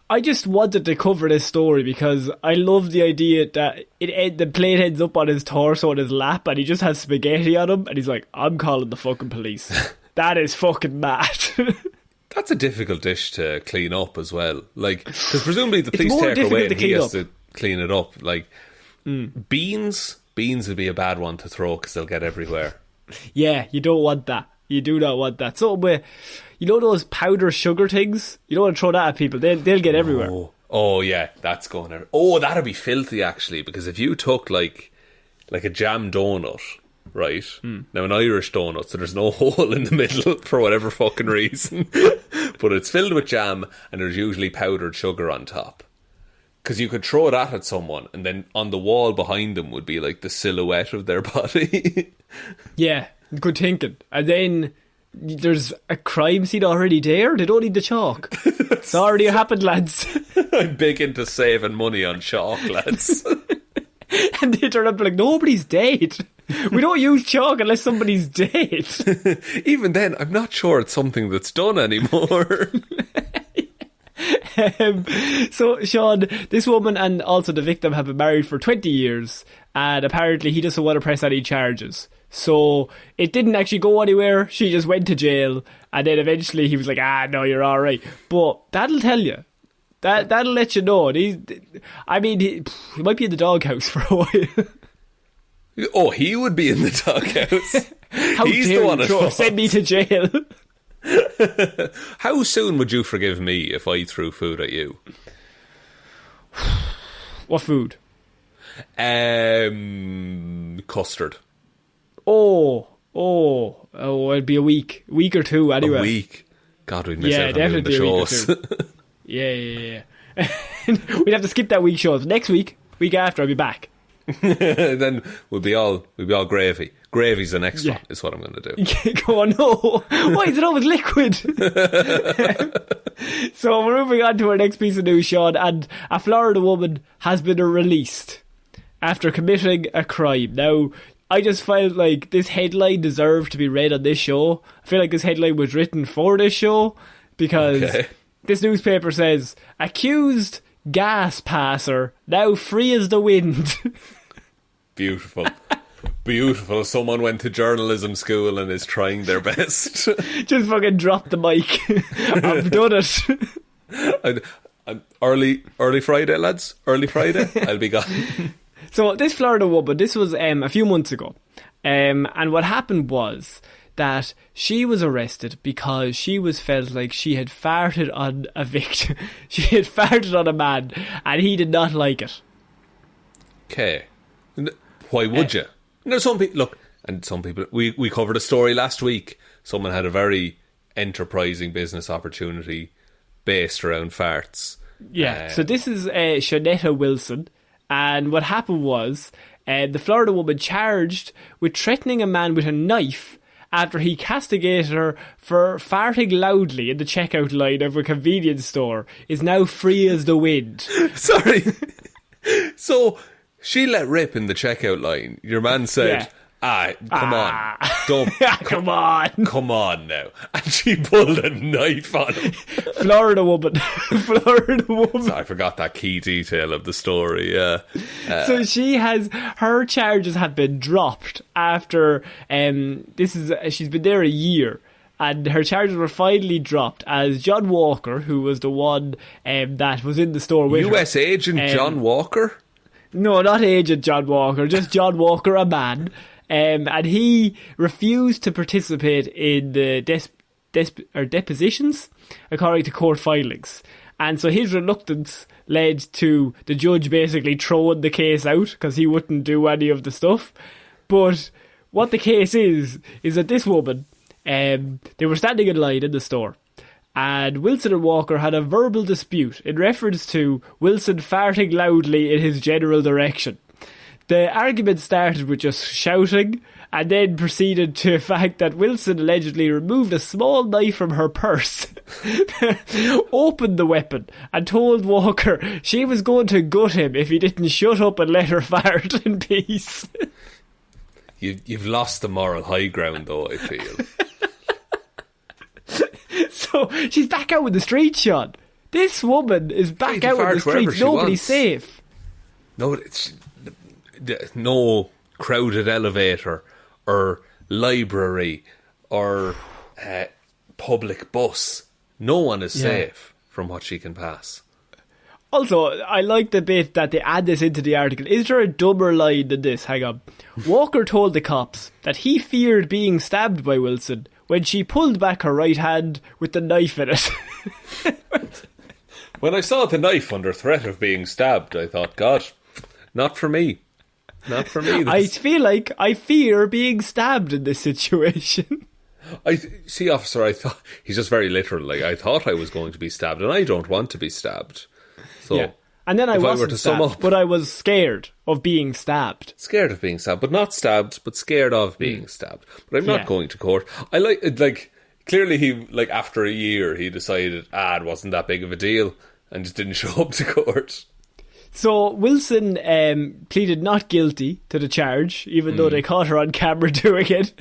Speaker 1: I just wanted to cover this story because I love the idea that the plate ends up on his torso and his lap and he just has spaghetti on him and he's like, I'm calling the fucking police. That is fucking mad.
Speaker 2: That's a difficult dish to clean up as well. Like, because presumably the police take her away and he has to clean it up. Like, beans would be a bad one to throw because they'll get everywhere.
Speaker 1: Yeah, you don't want that. You do not want that. So, you know those powder sugar things? You don't want to throw that at people. They'll get everywhere.
Speaker 2: Oh yeah, that's going there. Oh, that'd be filthy actually, because if you took like a jam donut, right? Now an Irish donut, so there's no hole in the middle for whatever fucking reason, but it's filled with jam and there's usually powdered sugar on top. Because you could throw that at someone and then on the wall behind them would be like the silhouette of their body.
Speaker 1: Yeah, good thinking. And then there's a crime scene already there. They don't need the chalk. It's already happened, lads.
Speaker 2: I'm big into saving money on chalk, lads.
Speaker 1: And they turn up like, nobody's dead. We don't use chalk unless somebody's dead.
Speaker 2: Even then, I'm not sure it's something that's done anymore.
Speaker 1: So, Shaun, this woman and also the victim have been married for 20 years, and apparently he doesn't want to press any charges. So it didn't actually go anywhere. She just went to jail, and then eventually he was like, no, you're alright. But that'll tell you. That'll let you know. He might be in the doghouse for a while.
Speaker 2: Oh, he would be in the doghouse.
Speaker 1: How
Speaker 2: He's the
Speaker 1: dare
Speaker 2: one
Speaker 1: you
Speaker 2: at fault.
Speaker 1: send me to jail?
Speaker 2: How soon would you forgive me if I threw food at you?
Speaker 1: What food?
Speaker 2: Custard.
Speaker 1: It'd be a week or two anyway.
Speaker 2: A week. God, we'd miss out on doing the
Speaker 1: definitely a week or
Speaker 2: shows.
Speaker 1: two. Yeah. We'd have to skip that week shows. Next week after, I'll be back.
Speaker 2: Then we'll be all gravy. Gravy's the next one, is what I'm going to do.
Speaker 1: Go on, no. Why is it always liquid? So we're moving on to our next piece of news, Shaun, and a Florida woman has been released after committing a crime. Now, I just felt like this headline deserved to be read on this show. I feel like this headline was written for this show because this newspaper says, accused gas passer now free as the wind.
Speaker 2: Beautiful. Beautiful. Someone went to journalism school and is trying their best.
Speaker 1: Just fucking drop the mic. I've done it.
Speaker 2: Early Friday, lads. Early Friday. I'll be gone.
Speaker 1: So this Florida woman, this was a few months ago. And what happened was that she was arrested because she was felt like she had farted on a victim. She had farted on a man and he did not like it.
Speaker 2: Okay. Why would you? Some people we covered a story last week. Someone had a very enterprising business opportunity based around farts.
Speaker 1: Yeah. So this is Shanetta Wilson, and what happened was the Florida woman charged with threatening a man with a knife after he castigated her for farting loudly in the checkout line of a convenience store is now free as the wind.
Speaker 2: Sorry. So she let rip in the checkout line. Your man said, come on. Don't.
Speaker 1: Come on.
Speaker 2: Come on now. And she pulled a knife on him.
Speaker 1: Florida woman.
Speaker 2: So I forgot that key detail of the story, yeah.
Speaker 1: So her charges have been dropped after, she's been there a year. And her charges were finally dropped as John Walker, who was the one that was in the store with her.
Speaker 2: US agent John Walker?
Speaker 1: No, not Agent John Walker, just John Walker, a man. And he refused to participate in the depositions, according to court filings. And so his reluctance led to the judge basically throwing the case out because he wouldn't do any of the stuff. But what the case is that this woman, they were standing in line in the store. And Wilson and Walker had a verbal dispute in reference to Wilson farting loudly in his general direction. The argument started with just shouting and then proceeded to the fact that Wilson allegedly removed a small knife from her purse, opened the weapon and told Walker she was going to gut him if he didn't shut up and let her fart in peace.
Speaker 2: You've lost the moral high ground though, I feel.
Speaker 1: So she's back out in the streets, Shaun. This woman is back out in the streets. Nobody's safe.
Speaker 2: No, it's no crowded elevator or library or public bus. No one is safe from what she can pass.
Speaker 1: Also, I like the bit that they add this into the article. Is there a dumber line than this? Hang on. Walker told the cops that he feared being stabbed by Wilson when she pulled back her right hand with the knife in it.
Speaker 2: When I saw the knife under threat of being stabbed, I thought, God, not for me. Not for me.
Speaker 1: I feel like I fear being stabbed in this situation.
Speaker 2: Officer, I thought he's just very literal. Like, I thought I was going to be stabbed, and I don't want to be stabbed. So,
Speaker 1: yeah. And then I wasn't stabbed, but I was scared of being stabbed.
Speaker 2: Scared of being stabbed, but not stabbed, but scared of being stabbed. But I'm not going to court. I like clearly he, after a year, he decided, it wasn't that big of a deal, and just didn't show up to court.
Speaker 1: So Wilson pleaded not guilty to the charge, even though they caught her on camera doing it.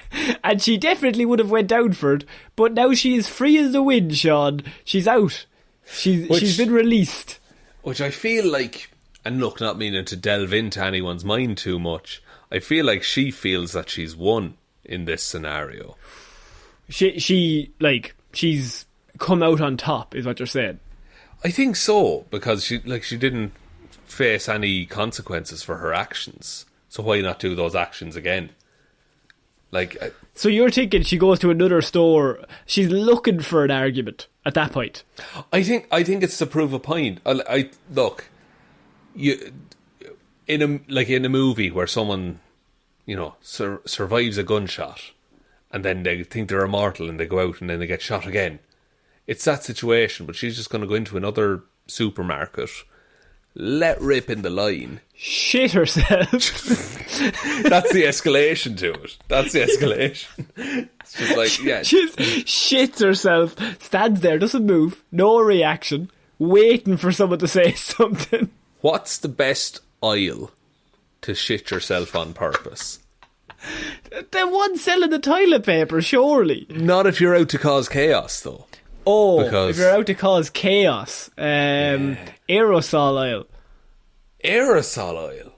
Speaker 1: And she definitely would have went down for it. But now she is free as the wind, Shaun. She's out. She's been released.
Speaker 2: Which I feel like, and look, not meaning to delve into anyone's mind too much, I feel like she feels that she's won in this scenario.
Speaker 1: She's come out on top, is what you're saying.
Speaker 2: I think so, because she didn't face any consequences for her actions. So why not do those actions again?
Speaker 1: So you're thinking she goes to another store, she's looking for an argument at that point?
Speaker 2: I think it's to prove a point. Look, in a movie where someone, survives a gunshot, and then they think they're immortal and they go out and then they get shot again. It's that situation, but she's just going to go into another supermarket, let rip in the line,
Speaker 1: shit herself.
Speaker 2: That's the escalation to it. That's the escalation. It's just like, yeah.
Speaker 1: She shits herself, stands there, doesn't move, no reaction, waiting for someone to say something.
Speaker 2: What's the best aisle to shit yourself on purpose?
Speaker 1: The one selling the toilet paper, surely.
Speaker 2: Not if you're out to cause chaos, though.
Speaker 1: Oh, if you're out to cause chaos. Aerosol aisle.
Speaker 2: Aerosol aisle?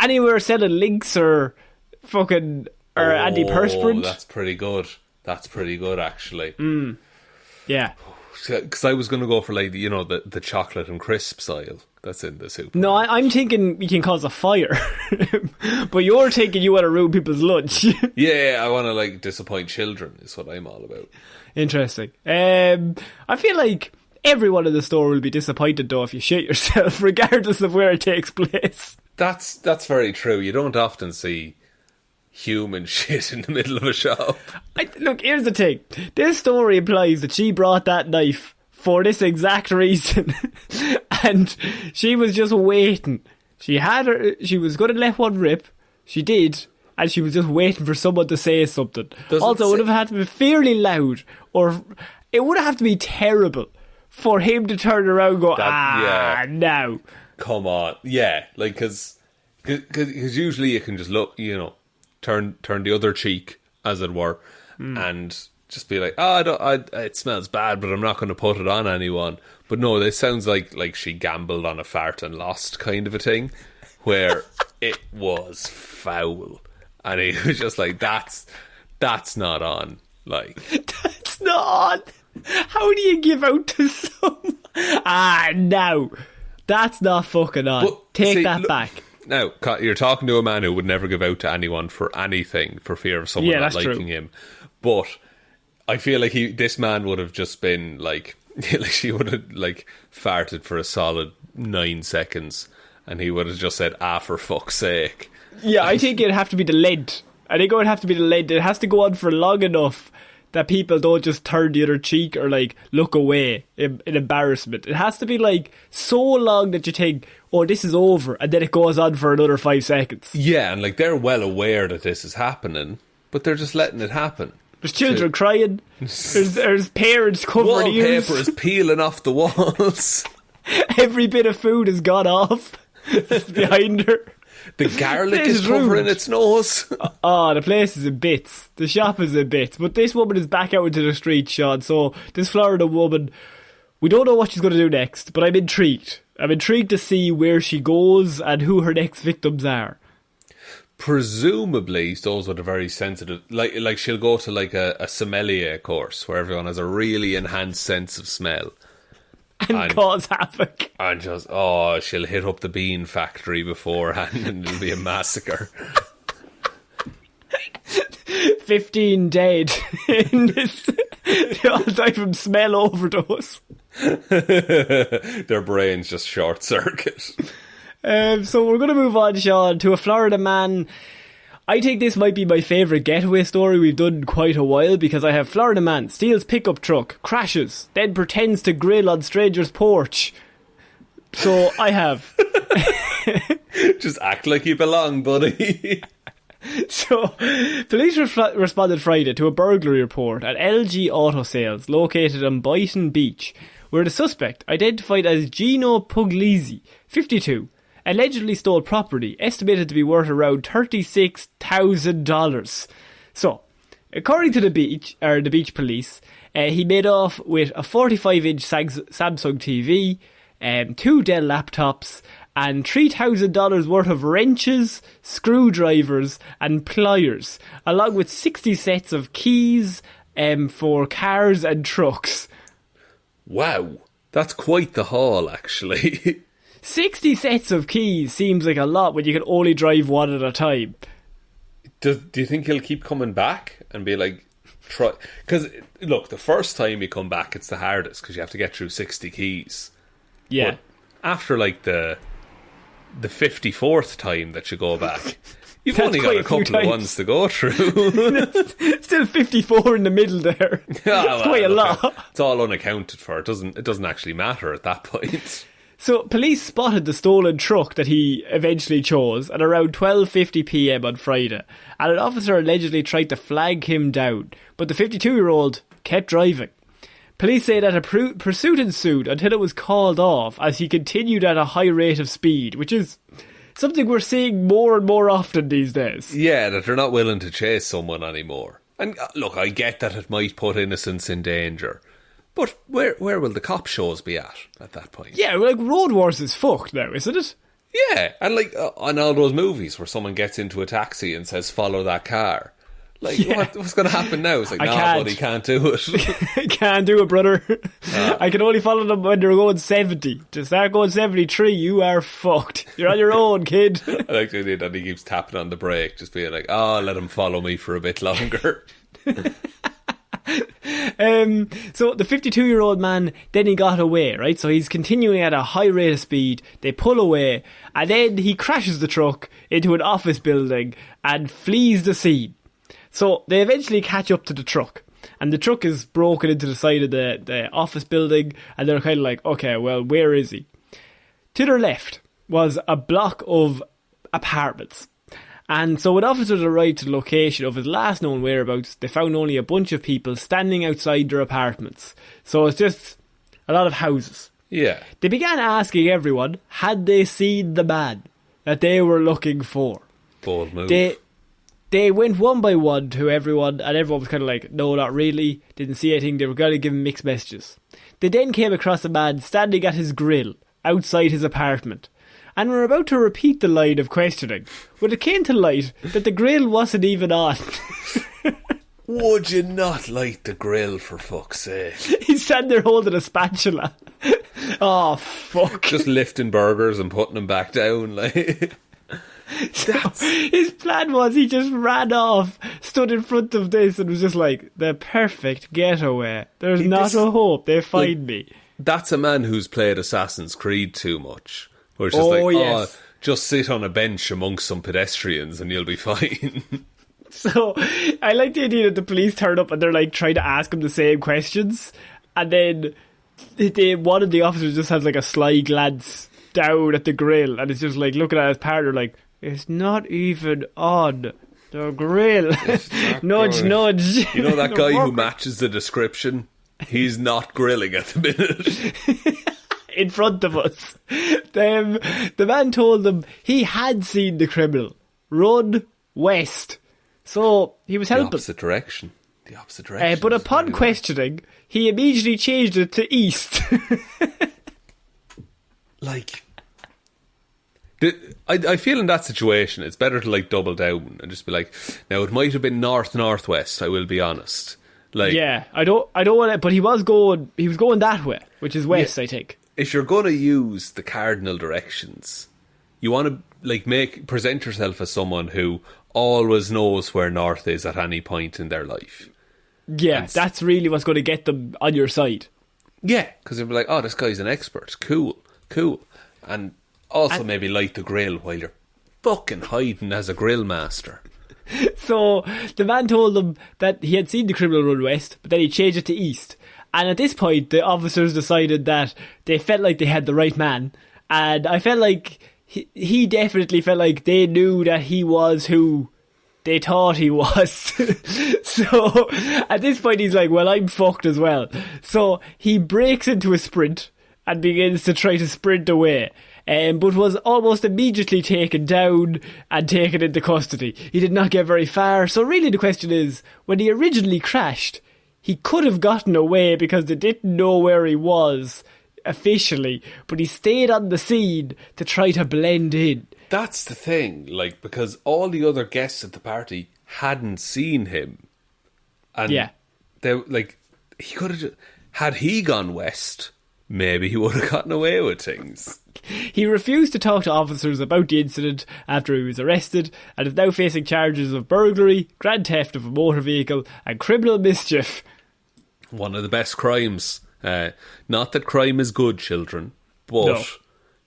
Speaker 1: Anywhere selling Lynx or fucking or antiperspirant.
Speaker 2: That's pretty good. That's pretty good, actually.
Speaker 1: Yeah.
Speaker 2: Because I was going to go for the chocolate and crisps aisle that's in the soup.
Speaker 1: No, I'm thinking we can cause a fire. But you're thinking you want to ruin people's lunch.
Speaker 2: Yeah, I want to disappoint children is what I'm all about.
Speaker 1: Interesting. I feel like everyone in the store will be disappointed though if you shit yourself, regardless of where it takes place.
Speaker 2: That's very true. You don't often see human shit in the middle of a shop.
Speaker 1: Look, here's the thing. This story implies that she brought that knife for this exact reason. And she was just waiting. She was going to let one rip. She did. And she was just waiting for someone to say something. It would have had to be fairly loud, or it would have to be terrible for him to turn around and go, now.
Speaker 2: Come on. Yeah, because usually you can just look, turn the other cheek, as it were, and just be like, it smells bad, but I'm not going to put it on anyone. But no, this sounds like she gambled on a fart and lost kind of a thing, where it was foul. And he was just like, that's not on.
Speaker 1: That's not on. How do you give out to someone? No. That's not fucking on. But, Take that back.
Speaker 2: Now, you're talking to a man who would never give out to anyone for anything for fear of someone not liking him. But I feel like this man would have just been she would have farted for a solid 9 seconds, and he would have just said, for fuck's sake.
Speaker 1: Yeah, I think it'd have to be the length. I think it would have to be the length. It has to go on for long enough that people don't just turn the other cheek or look away in embarrassment. It has to be so long that you think, oh, this is over, and then it goes on for another 5 seconds.
Speaker 2: Yeah, and they're well aware that this is happening, but they're just letting it happen.
Speaker 1: There's children crying. There's parents covering ears.
Speaker 2: Wallpaper is peeling off the walls.
Speaker 1: Every bit of food has gone off. It's behind her.
Speaker 2: The garlic is covering its nose.
Speaker 1: The place is in bits. The shop is in bits. But this woman is back out into the street, Shaun. So this Florida woman, we don't know what she's going to do next, but I'm intrigued. I'm intrigued to see where she goes and who her next victims are.
Speaker 2: Presumably, those are very sensitive. Like she'll go to a sommelier course where everyone has a really enhanced sense of smell.
Speaker 1: And cause havoc.
Speaker 2: And just, she'll hit up the bean factory beforehand and it'll be a massacre.
Speaker 1: 15 dead in this. They all die from smell overdose.
Speaker 2: Their brains just short circuit.
Speaker 1: So we're going to move on, Shaun, to a Florida man. I think this might be my favourite getaway story we've done in quite a while, because I have Florida man steals pickup truck, crashes, then pretends to grill on stranger's porch. So I have.
Speaker 2: Just act like you belong, buddy.
Speaker 1: So, police responded Friday to a burglary report at LG Auto Sales located on Boynton Beach, where the suspect, identified as Gino Puglisi, 52, allegedly stole property estimated to be worth around $36,000. So, according to the beach police, he made off with a 45-inch Samsung TV, 2 Dell laptops, and $3,000 worth of wrenches, screwdrivers, and pliers, along with 60 sets of keys for cars and trucks.
Speaker 2: Wow, that's quite the haul, actually.
Speaker 1: 60 sets of keys seems like a lot when you can only drive one at a time.
Speaker 2: Do you think he'll keep coming back and be like, try? Because look, the first time you come back, it's the hardest because you have to get through 60 keys.
Speaker 1: Yeah.
Speaker 2: But after like the 54th time that you go back, you've only got a couple of ones to go through.
Speaker 1: Still 54 in the middle there. That's quite a lot.
Speaker 2: It's all unaccounted for. It doesn't actually matter at that point.
Speaker 1: So police spotted the stolen truck that he eventually chose at around 12:50 p.m. on Friday, and an officer allegedly tried to flag him down, but the 52-year-old kept driving. Police say that a pursuit ensued until it was called off as he continued at a high rate of speed, which is something we're seeing more and more often these days.
Speaker 2: Yeah, that they're not willing to chase someone anymore. And look, I get that it might put innocents in danger. But where will the cop shows be at that point?
Speaker 1: Yeah, well, like Road Wars is fucked now, isn't it?
Speaker 2: Yeah, and like on all those movies where someone gets into a taxi and says, follow that car. Like, what's going to happen now? It's like, buddy, can't do it.
Speaker 1: Can't do it, brother. I can only follow them when they're going 70. To start going 73, you are fucked. You're on your own, kid.
Speaker 2: I like the idea that he keeps tapping on the brake, just being like, let him follow me for a bit longer.
Speaker 1: So the 52-year-old man, then he got away, right? So he's continuing at a high rate of speed. They pull away, and then he crashes the truck into an office building and flees the scene. So they eventually catch up to the truck, and the truck is broken into the side of the office building, and they're kind of like, okay, well, where is he? To their left was a block of apartments. And so when officers arrived to the location of his last known whereabouts, they found only a bunch of people standing outside their apartments. So it's just a lot of houses.
Speaker 2: Yeah.
Speaker 1: They began asking everyone, had they seen the man that they were looking for?
Speaker 2: Bold move.
Speaker 1: They went one by one to everyone, and everyone was kind of like, no, not really, didn't see anything, they were going to give him mixed messages. They then came across a man standing at his grill outside his apartment, and were about to repeat the line of questioning when it came to light that the grill wasn't even on.
Speaker 2: Would you not light the grill, for fuck's sake?
Speaker 1: He's standing there holding a spatula. Oh, fuck.
Speaker 2: Just lifting burgers and putting them back down, like...
Speaker 1: So his plan was he just ran off, stood in front of this, and was just like, the perfect getaway. There's not a hope they find me.
Speaker 2: That's a man who's played Assassin's Creed too much. Where it's just
Speaker 1: yes.
Speaker 2: Just sit on a bench amongst some pedestrians and you'll be fine.
Speaker 1: So I like the idea that the police turn up and they're like trying to ask him the same questions, and then one of the officers just has like a sly glance down at the grill, and it's just like looking at his partner like, it's not even on the grill. Nudge, nudge.
Speaker 2: You know that guy who matches the description? He's not grilling at the minute.
Speaker 1: In front of us. The man told them he had seen the criminal run west. So he was helping.
Speaker 2: The opposite direction.
Speaker 1: But upon questioning, he immediately changed it to east.
Speaker 2: Like... I feel in that situation it's better to like double down and just be like, now it might have been northwest, I will be honest. Like,
Speaker 1: yeah, I don't want to, but he was going that way, which is west, yeah. I think.
Speaker 2: If you're going to use the cardinal directions, you want to like present yourself as someone who always knows where north is at any point in their life.
Speaker 1: Yeah, that's really what's going to get them on your side. Yeah,
Speaker 2: because they'll be like, oh, this guy's an expert. Cool. And also maybe light the grill while you're fucking hiding as a grill master.
Speaker 1: So the man told them that he had seen the criminal run west, but then he changed it to east. And at this point, the officers decided that they felt like they had the right man. And I felt like he definitely felt like they knew that he was who they thought he was. So at this point, he's like, well, I'm fucked as well. So he breaks into a sprint and begins to try to sprint away. But was almost immediately taken down and taken into custody. He did not get very far. So really the question is, when he originally crashed, he could have gotten away because they didn't know where he was officially, but he stayed on the scene to try to blend in.
Speaker 2: That's the thing, like, because all the other guests at the party hadn't seen him. And
Speaker 1: yeah.
Speaker 2: they like, he could have, had he gone west, maybe he would have gotten away with things.
Speaker 1: He refused to talk to officers about the incident after he was arrested and is now facing charges of burglary, grand theft of a motor vehicle and criminal mischief.
Speaker 2: One of the best crimes. Not that crime is good, children, but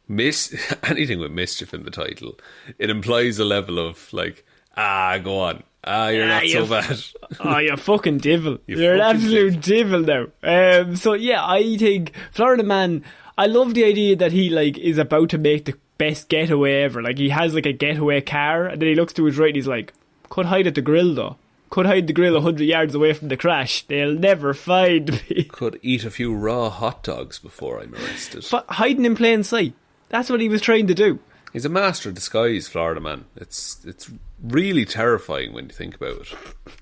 Speaker 2: anything with mischief in the title, it implies a level of like, go on. You're not so bad.
Speaker 1: You fucking devil. You're an absolute devil now. So yeah, I think Florida Man, I love the idea that he like is about to make the best getaway ever. Like he has like a getaway car and then he looks to his right and he's like, could hide at the grill though. Could hide the grill 100 yards away from the crash. They'll never find me.
Speaker 2: Could eat a few raw hot dogs before I'm arrested.
Speaker 1: Hiding in plain sight. That's what he was trying to do.
Speaker 2: He's a master of disguise, Florida Man. It's really terrifying when you think about it.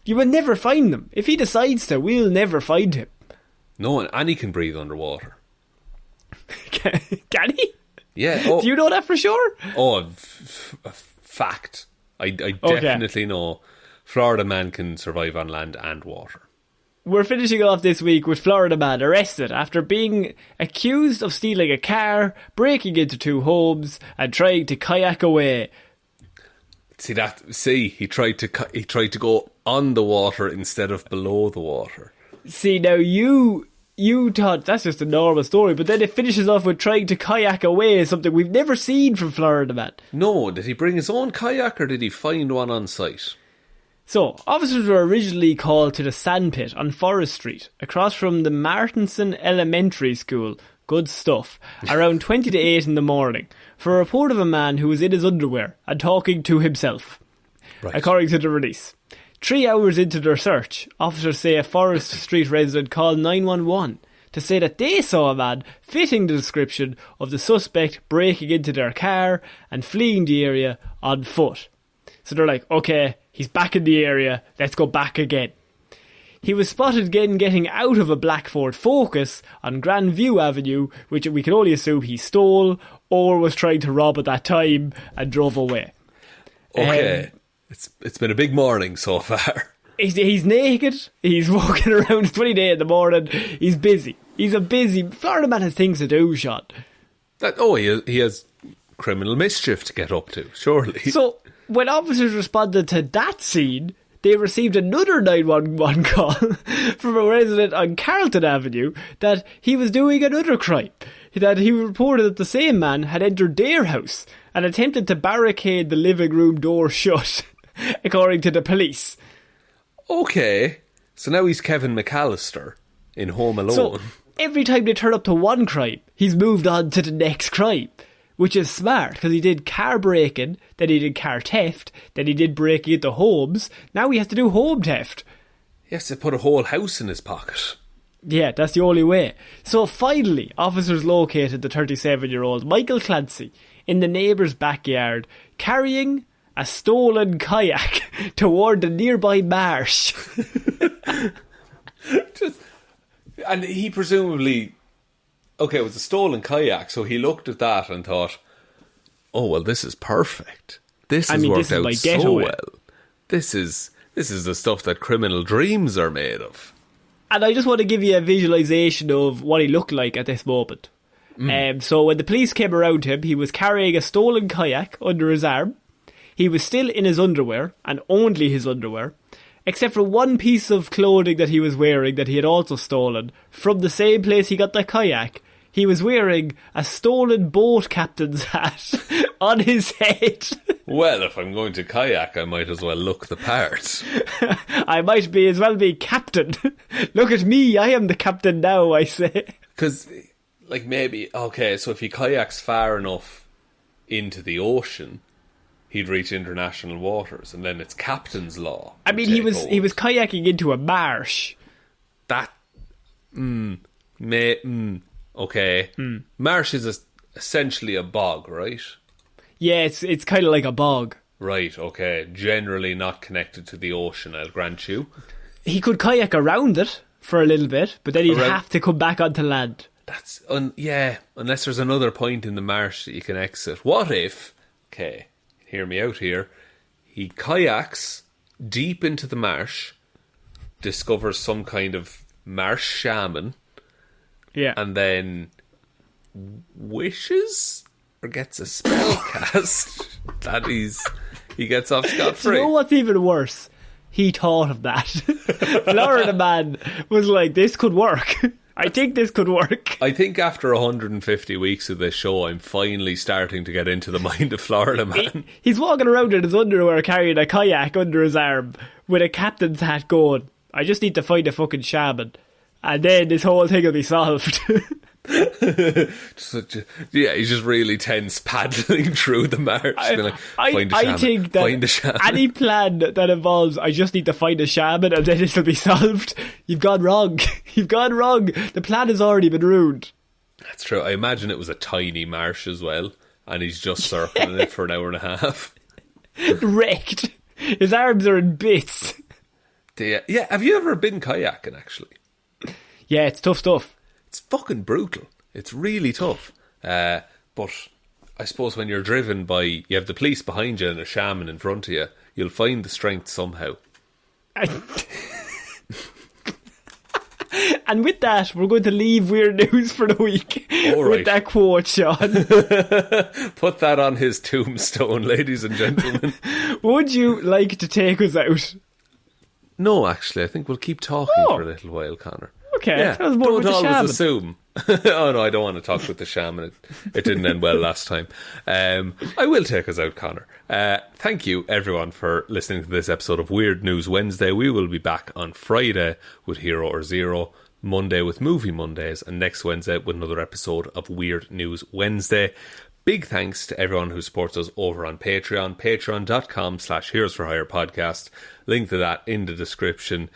Speaker 1: You will never find him. If he decides to, we'll never find him.
Speaker 2: No, and he can breathe underwater.
Speaker 1: Can he?
Speaker 2: Yeah.
Speaker 1: Do you know that for sure?
Speaker 2: Fact. I definitely know Florida Man can survive on land and water.
Speaker 1: We're finishing off this week with Florida Man arrested after being accused of stealing a car, breaking into 2 homes and trying to kayak away.
Speaker 2: He tried to go on the water instead of below the water.
Speaker 1: See, now you thought that's just a normal story, but then it finishes off with trying to kayak away, something we've never seen from Florida Man.
Speaker 2: No, did he bring his own kayak or did he find one on site?
Speaker 1: So, officers were originally called to the sandpit on Forest Street, across from the Martinson Elementary School, good stuff, around 20 to 8 in the morning, for a report of a man who was in his underwear and talking to himself, according to the release. 3 hours into their search, officers say a Forest Street resident called 911 to say that they saw a man fitting the description of the suspect breaking into their car and fleeing the area on foot. So they're like, okay, he's back in the area, let's go back again. He was spotted again getting out of a black Ford Focus on Grandview Avenue, which we can only assume he stole or was trying to rob at that time and drove away.
Speaker 2: Okay, it's been a big morning so far.
Speaker 1: He's naked, he's walking around 20 days in the morning, he's busy. He's a busy... Florida Man has things to do, Shaun.
Speaker 2: He has criminal mischief to get up to, surely.
Speaker 1: So, when officers responded to that scene, they received another 911 call from a resident on Carlton Avenue that he was doing another crime. That he reported that the same man had entered their house and attempted to barricade the living room door shut, according to the police.
Speaker 2: Okay, so now he's Kevin McAllister in Home Alone.
Speaker 1: So, every time they turn up to one crime, he's moved on to the next crime. Which is smart, because he did car breaking, then he did car theft, then he did breaking into homes. Now he has to do home theft.
Speaker 2: He has to put a whole house in his pocket.
Speaker 1: Yeah, that's the only way. So finally, officers located the 37-year-old Michael Clancy in the neighbour's backyard, carrying a stolen kayak toward the nearby marsh.
Speaker 2: And he presumably... Okay, it was a stolen kayak, so he looked at that and thought, oh, well, this is perfect. This has worked out so well. This is the stuff that criminal dreams are made of.
Speaker 1: And I just want to give you a visualisation of what he looked like at this moment. So when the police came around him, he was carrying a stolen kayak under his arm. He was still in his underwear, and only his underwear, except for one piece of clothing that he was wearing that he had also stolen from the same place he got the kayak. He was wearing a stolen boat captain's hat on his head.
Speaker 2: Well, if I'm going to kayak, I might as well look the part.
Speaker 1: I might as well be captain. Look at me, I am the captain now, I say.
Speaker 2: Because, like, maybe, okay, so if he kayaks far enough into the ocean, he'd reach international waters, and then it's captain's law.
Speaker 1: I mean, he was kayaking into a marsh.
Speaker 2: That, okay. Marsh is essentially a bog, right?
Speaker 1: Yeah, it's kind of like a bog.
Speaker 2: Right, okay. Generally not connected to the ocean, I'll grant you.
Speaker 1: He could kayak around it for a little bit, but then he'd have to come back onto land.
Speaker 2: That's, unless there's another point in the marsh that you can exit. What if, okay, hear me out here, he kayaks deep into the marsh, discovers some kind of marsh shaman,
Speaker 1: yeah,
Speaker 2: and then wishes or gets a spell cast, that he gets off scot-free.
Speaker 1: You know what's even worse? He thought of that. Florida man was like, this could work. I think this could work.
Speaker 2: I think after 150 weeks of this show, I'm finally starting to get into the mind of Florida man.
Speaker 1: He's walking around in his underwear carrying a kayak under his arm with a captain's hat going, I just need to find a fucking shaman. And then this whole thing will be solved.
Speaker 2: Yeah, he's just really tense, paddling through the marsh.
Speaker 1: I think that any plan that involves I just need to find a shaman and then this will be solved, you've gone wrong. You've gone wrong. The plan has already been ruined.
Speaker 2: That's true. I imagine it was a tiny marsh as well, and he's just circling it for an hour and a half.
Speaker 1: Wrecked. His arms are in bits.
Speaker 2: Yeah, have you ever been kayaking, actually?
Speaker 1: Yeah, it's tough stuff.
Speaker 2: It's fucking brutal. It's really tough. But I suppose when you're driven by, you have the police behind you and a shaman in front of you, you'll find the strength somehow.
Speaker 1: And with that, we're going to leave weird news for the week with that quote, Shaun.
Speaker 2: Put that on his tombstone, ladies and gentlemen.
Speaker 1: Would you like to take us out?
Speaker 2: No, actually, I think we'll keep talking for a little while, Connor.
Speaker 1: Okay,
Speaker 2: yeah,
Speaker 1: tell us more
Speaker 2: don't
Speaker 1: about
Speaker 2: always
Speaker 1: the shaman.
Speaker 2: assume. Oh no, I don't want to talk with the shaman. It didn't end well last time. I will take us out, Connor. Thank you, everyone, for listening to this episode of Weird News Wednesday. We will be back on Friday with Hero or Zero, Monday with Movie Mondays, and next Wednesday with another episode of Weird News Wednesday. Big thanks to everyone who supports us over on Patreon, patreon.com/Heroes for Hire podcast. Link to that in the description.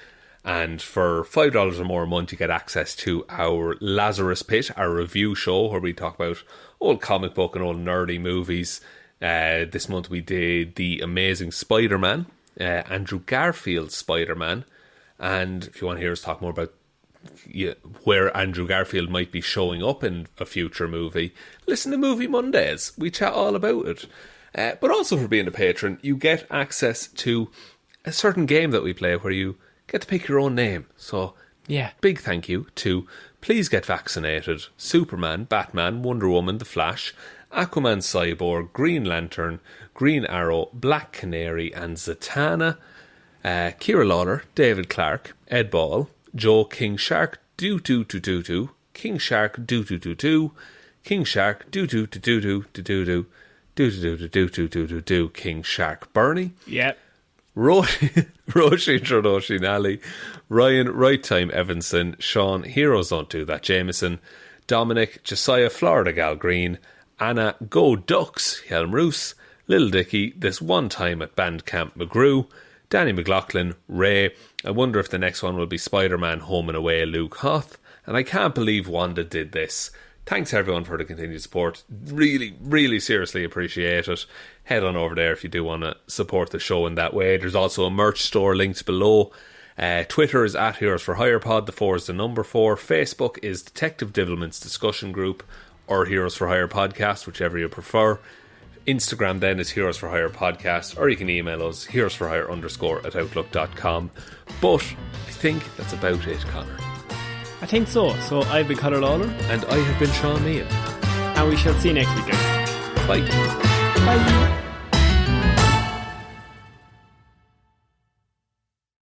Speaker 2: And for $5 or more a month, you get access to our Lazarus Pit, our review show, where we talk about old comic book and old nerdy movies. This month we did The Amazing Spider-Man, Andrew Garfield's Spider-Man. And if you want to hear us talk more about where Andrew Garfield might be showing up in a future movie, listen to Movie Mondays. We chat all about it. But also for being a patron, you get access to a certain game that we play where you get to pick your own name. So,
Speaker 1: yeah,
Speaker 2: big thank you to Please Get Vaccinated, Superman, Batman, Wonder Woman, The Flash, Aquaman, Cyborg, Green Lantern, Green Arrow, Black Canary, and Zatanna, Ciara Lawler, David Clarke, Ed Ball, Joe King Shark, do King Shark, do King Shark, do King Shark, Bernie.
Speaker 1: Yep.
Speaker 2: Róisín, Schrödóisìn, Hally, Ryan, Right Time, Evanson, Shaun, Heroes Don't Do That, Jamieson, Dominic, Jessiah, Florida Gal Green, Anna, Go Ducks, Hjelmroos, Lil Dicky, This One Time at Bandcamp, McGrew, Danny McLaughlin, Ray. I wonder if the next one will be Spiderman Home and Away, Luke Hoth, and I can't believe Wanda did this. Thanks everyone for the continued support. Really, really seriously appreciate it. Head on over there if you do want to support the show in that way. There's also a merch store linked below. Twitter is at Heroes for Hire Pod. The 4 is the number 4. Facebook is Detective Divilment's discussion group or Heroes for Hire Podcast, whichever you prefer. Instagram then is Heroes for Hire Podcast, or you can email us heroesforhire_@outlook.com. But I think that's about it, Connor.
Speaker 1: I think so. So I've been Ciara Lawler.
Speaker 2: And I have been Shaun Meehan.
Speaker 1: And we shall see you next week, guys.
Speaker 2: Bye.
Speaker 1: Bye.